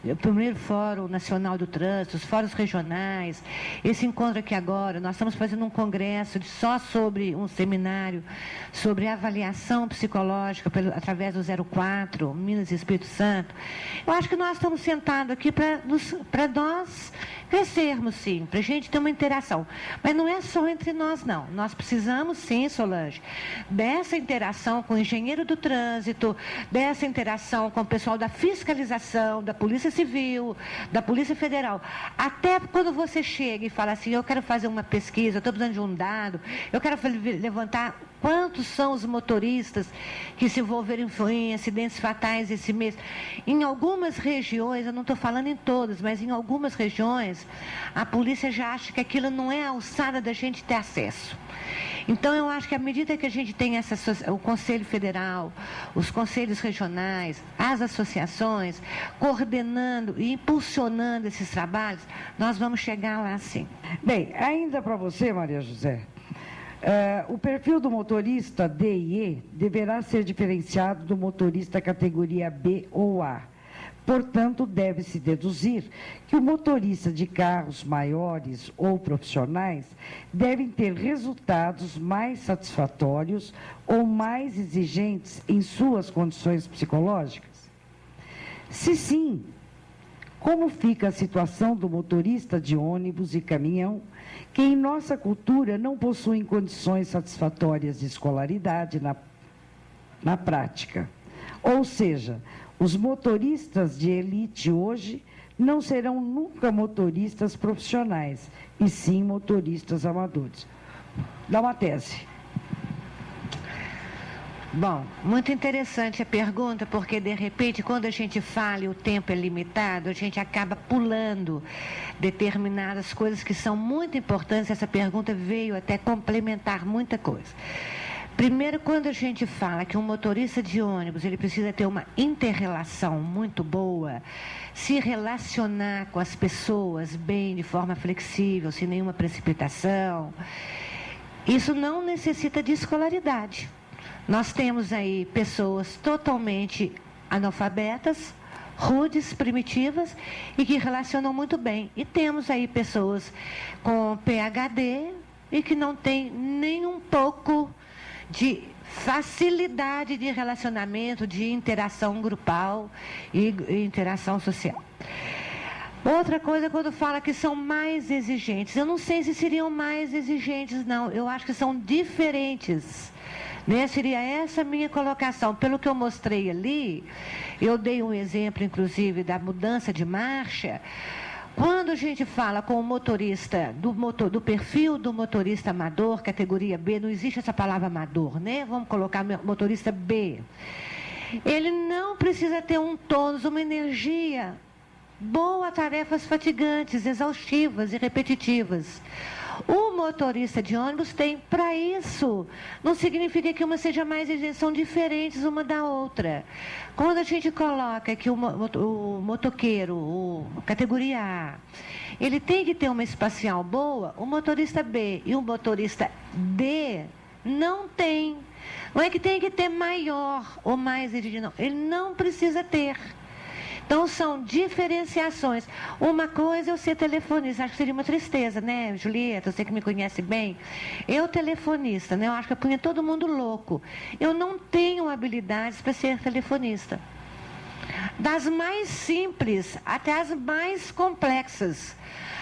o primeiro Fórum Nacional do Trânsito, os fóruns regionais, esse encontro aqui agora, nós estamos fazendo um congresso só sobre um seminário sobre avaliação psicológica através do 04, Minas e Espírito Santo. Eu acho que nós estamos sentados aqui para nós crescermos, sim, para a gente ter uma interação. Mas não é só entre nós, não. Nós precisamos, sim, Solange, dessa interação com o engenheiro do trânsito, dessa interação com o pessoal da fiscalização, da Polícia Civil, da Polícia Federal. Até quando você chega e fala assim, eu quero fazer uma pesquisa, eu estou precisando de um dado, eu quero levantar quantos são os motoristas que se envolveram em acidentes fatais esse mês. Em algumas regiões, eu não estou falando em todas, mas em algumas regiões, a polícia já acha que aquilo não é a alçada da gente ter acesso. Então, eu acho que à medida que a gente tem o Conselho Federal, os conselhos regionais, as associações, coordenando e impulsionando esses trabalhos, nós vamos chegar lá sim. Bem, ainda para você, Maria José, o perfil do motorista D e E deverá ser diferenciado do motorista categoria B ou A. Portanto, deve-se deduzir que o motorista de carros maiores ou profissionais devem ter resultados mais satisfatórios ou mais exigentes em suas condições psicológicas? Se sim, como fica a situação do motorista de ônibus e caminhão, que em nossa cultura não possuem condições satisfatórias de escolaridade na prática? Ou seja, os motoristas de elite hoje não serão nunca motoristas profissionais, e sim motoristas amadores. Dá uma tese. Bom, muito interessante a pergunta, porque de repente, quando a gente fala e o tempo é limitado, a gente acaba pulando determinadas coisas que são muito importantes. Essa pergunta veio até complementar muita coisa. Primeiro, quando a gente fala que um motorista de ônibus, ele precisa ter uma inter-relação muito boa, se relacionar com as pessoas bem, de forma flexível, sem nenhuma precipitação, isso não necessita de escolaridade. Nós temos aí pessoas totalmente analfabetas, rudes, primitivas e que relacionam muito bem. E temos aí pessoas com PhD e que não têm nem um pouco de facilidade de relacionamento, de interação grupal e interação social. Outra coisa, quando fala que são mais exigentes, eu não sei se seriam mais exigentes, não. Eu acho que são diferentes. Né? Seria essa a minha colocação. Pelo que eu mostrei ali, eu dei um exemplo, inclusive, da mudança de marcha. Quando a gente fala com o motorista, do perfil do motorista amador, categoria B, não existe essa palavra amador, né? Vamos colocar motorista B. Ele não precisa ter um tônus, uma energia boa a tarefas fatigantes, exaustivas e repetitivas. O motorista de ônibus tem para isso. Não significa que uma seja mais exigente, são diferentes uma da outra. Quando a gente coloca que o motoqueiro, categoria A, ele tem que ter uma espacial boa, o motorista B e o motorista D não tem. Não é que tem que ter maior ou mais exigente, não. Ele não precisa ter. Então, são diferenciações. Uma coisa é eu ser telefonista, acho que seria uma tristeza, né, Julieta? Você que me conhece bem. Eu, telefonista, né? Eu acho que eu punha todo mundo louco. Eu não tenho habilidades para ser telefonista. Das mais simples até as mais complexas.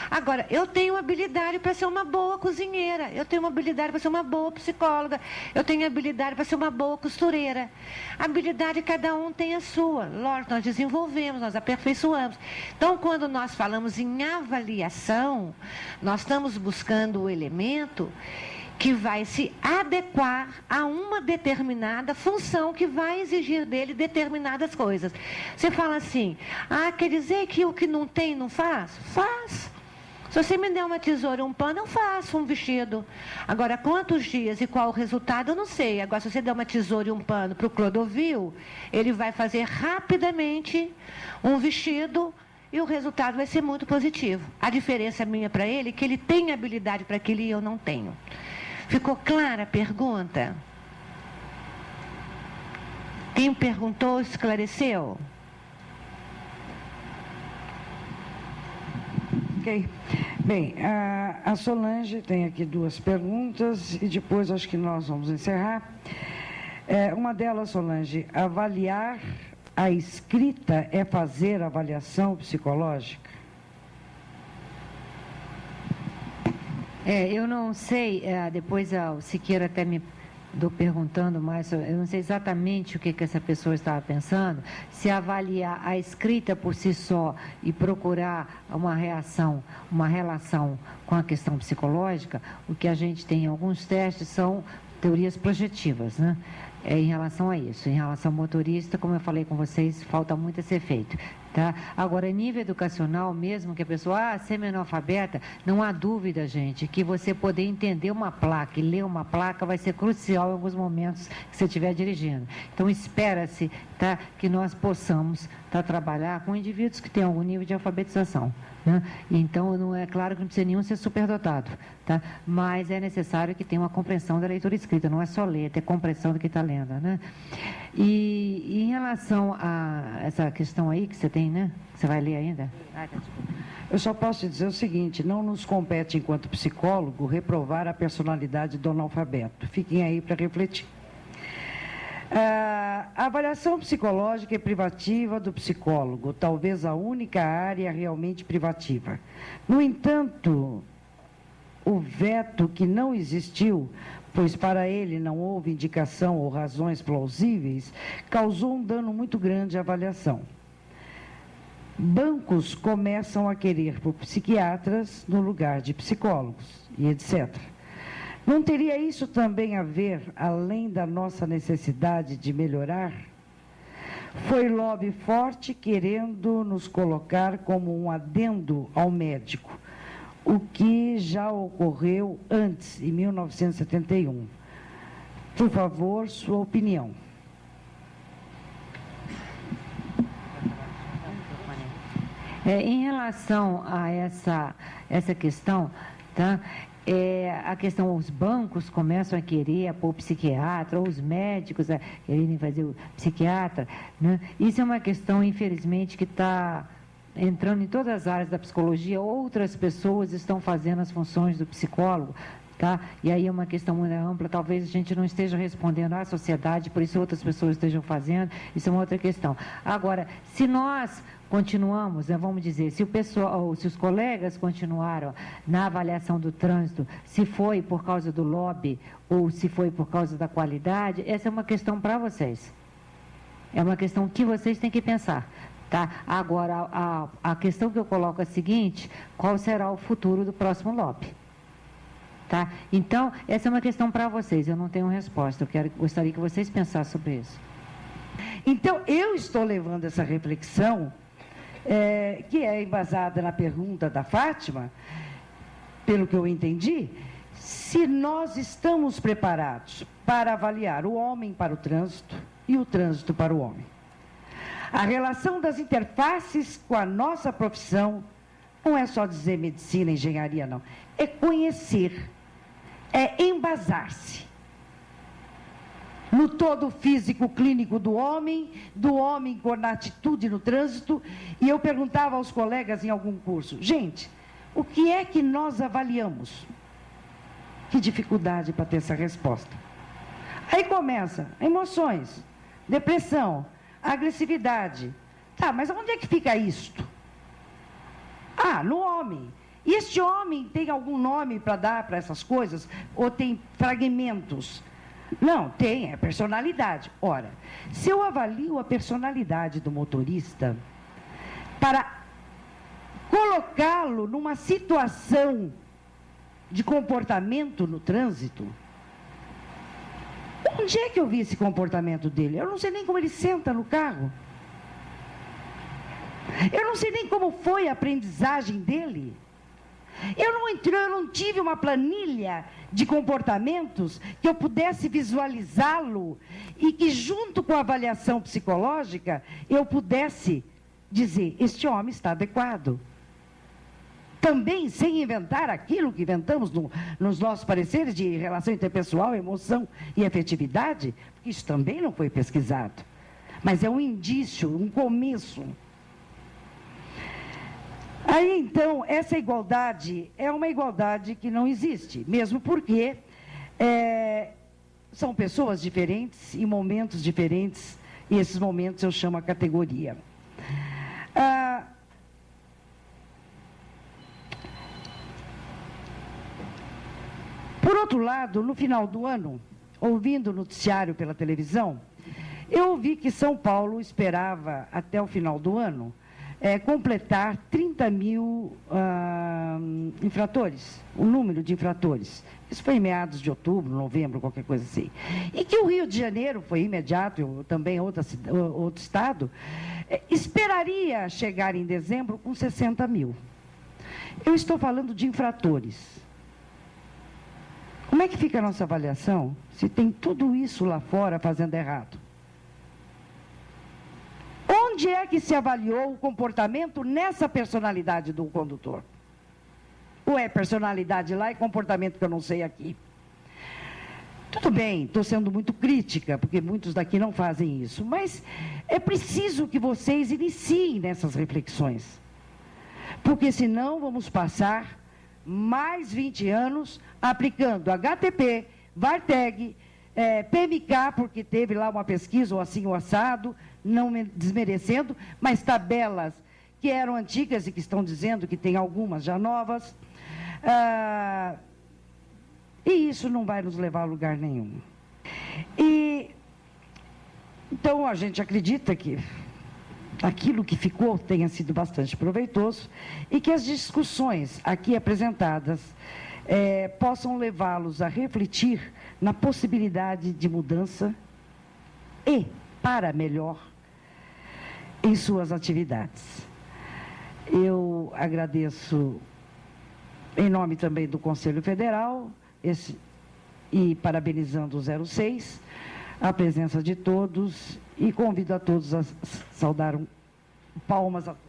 Agora, eu tenho habilidade para ser uma boa cozinheira, eu tenho uma habilidade para ser uma boa psicóloga, eu tenho habilidade para ser uma boa costureira. A habilidade, cada um tem a sua. Lógico, nós desenvolvemos, nós aperfeiçoamos. Então, quando nós falamos em avaliação, nós estamos buscando o elemento que vai se adequar a uma determinada função que vai exigir dele determinadas coisas. Você fala assim, quer dizer que o que não tem, não faz? Faz. Se você me der uma tesoura e um pano, eu faço um vestido. Agora, quantos dias e qual o resultado, eu não sei. Agora, se você der uma tesoura e um pano para o Clodovil, ele vai fazer rapidamente um vestido e o resultado vai ser muito positivo. A diferença minha para ele é que ele tem habilidade para aquilo e eu não tenho. Ficou clara a pergunta? Quem perguntou, esclareceu? Ok. Bem, a Solange tem aqui duas perguntas e depois acho que nós vamos encerrar. Uma delas, Solange, avaliar a escrita é fazer avaliação psicológica? Eu não sei, depois o Siqueira até me perguntando mais, eu não sei exatamente o que essa pessoa estava pensando, se avaliar a escrita por si só e procurar uma relação com a questão psicológica, o que a gente tem em alguns testes são teorias projetivas, né? Em relação a isso. Em relação ao motorista, como eu falei com vocês, falta muito a ser feito. Tá? Agora, nível educacional, mesmo que a pessoa, semi-analfabeta, não há dúvida, gente, que você poder entender uma placa e ler uma placa vai ser crucial em alguns momentos que você estiver dirigindo. Então, espera-se, tá, que nós possamos trabalhar com indivíduos que têm algum nível de alfabetização. Né? Então, não é claro que não precisa nenhum ser superdotado, tá? Mas é necessário que tenha uma compreensão da leitura escrita, não é só ler, é ter compreensão do que está lendo. Né? E em relação a essa questão aí que você tem, né? Você vai ler ainda? Eu só posso te dizer o seguinte, não nos compete, enquanto psicólogo, reprovar a personalidade do analfabeto. Fiquem aí para refletir. A avaliação psicológica é privativa do psicólogo, talvez a única área realmente privativa. No entanto, o veto que não existiu, pois para ele não houve indicação ou razões plausíveis, causou um dano muito grande à avaliação. Bancos começam a querer por psiquiatras no lugar de psicólogos, e etc. Não teria isso também a ver, além da nossa necessidade de melhorar? Foi lobby forte querendo nos colocar como um adendo ao médico, o que já ocorreu antes, em 1971. Por favor, sua opinião. Em relação a essa questão, tá? A questão, os bancos começam a querer pôr psiquiatra, ou os médicos a quererem fazer o psiquiatra, né? Isso é uma questão, infelizmente, que está entrando em todas as áreas da psicologia. Outras pessoas estão fazendo as funções do psicólogo, tá? E aí é uma questão muito ampla, talvez a gente não esteja respondendo à sociedade, por isso outras pessoas estejam fazendo, isso é uma outra questão. Agora, se nós continuamos, né, vamos dizer, se os colegas continuaram na avaliação do trânsito, se foi por causa do lobby ou se foi por causa da qualidade, essa é uma questão para vocês. É uma questão que vocês têm que pensar. Tá? Agora, a questão que eu coloco é a seguinte: qual será o futuro do próximo lobby? Tá? Então, essa é uma questão para vocês, eu não tenho resposta, gostaria que vocês pensassem sobre isso. Então, eu estou levando essa reflexão, que é embasada na pergunta da Fátima, pelo que eu entendi, se nós estamos preparados para avaliar o homem para o trânsito e o trânsito para o homem. A relação das interfaces com a nossa profissão não é só dizer medicina, engenharia, não. É conhecer, é embasar-se no todo físico clínico do homem na atitude no trânsito. E eu perguntava aos colegas em algum curso, gente, o que é que nós avaliamos? Que dificuldade para ter essa resposta. Aí começa emoções, depressão, agressividade. Tá, mas onde é que fica isto? Ah, no homem. E este homem tem algum nome para dar para essas coisas? Ou tem fragmentos? Não, tem, é personalidade. Ora, se eu avalio a personalidade do motorista para colocá-lo numa situação de comportamento no trânsito, onde é que eu vi esse comportamento dele? Eu não sei nem como ele senta no carro. Eu não sei nem como foi a aprendizagem dele. Eu não tive uma planilha de comportamentos que eu pudesse visualizá-lo e que, junto com a avaliação psicológica, eu pudesse dizer, este homem está adequado. Também sem inventar aquilo que inventamos nos nossos pareceres de relação interpessoal, emoção e afetividade, porque isso também não foi pesquisado. Mas é um indício, um começo. Aí, então, essa igualdade é uma igualdade que não existe, mesmo porque são pessoas diferentes em momentos diferentes, e esses momentos eu chamo a categoria. Por outro lado, no final do ano, ouvindo o noticiário pela televisão, eu ouvi que São Paulo esperava, até o final do ano, completar 30 mil infratores, o número de infratores. Isso foi em meados de outubro, novembro, qualquer coisa assim. E que o Rio de Janeiro, foi imediato, também outro estado, esperaria chegar em dezembro com 60 mil. Eu estou falando de infratores. Como é que fica a nossa avaliação se tem tudo isso lá fora fazendo errado? Onde é que se avaliou o comportamento nessa personalidade do condutor? Ou é personalidade lá e comportamento que eu não sei aqui? Tudo bem, estou sendo muito crítica, porque muitos daqui não fazem isso, mas é preciso que vocês iniciem nessas reflexões. Porque senão vamos passar mais 20 anos aplicando HTP, VARTEG, PMK, porque teve lá uma pesquisa, ou assim, ou assado, não desmerecendo, mas tabelas que eram antigas e que estão dizendo que tem algumas já novas. E isso não vai nos levar a lugar nenhum. Então, a gente acredita que aquilo que ficou tenha sido bastante proveitoso e que as discussões aqui apresentadas possam levá-los a refletir na possibilidade de mudança e para melhor em suas atividades. Eu agradeço, em nome também do Conselho Federal, e parabenizando o 06, a presença de todos, e convido a todos a saudar palmas a todos.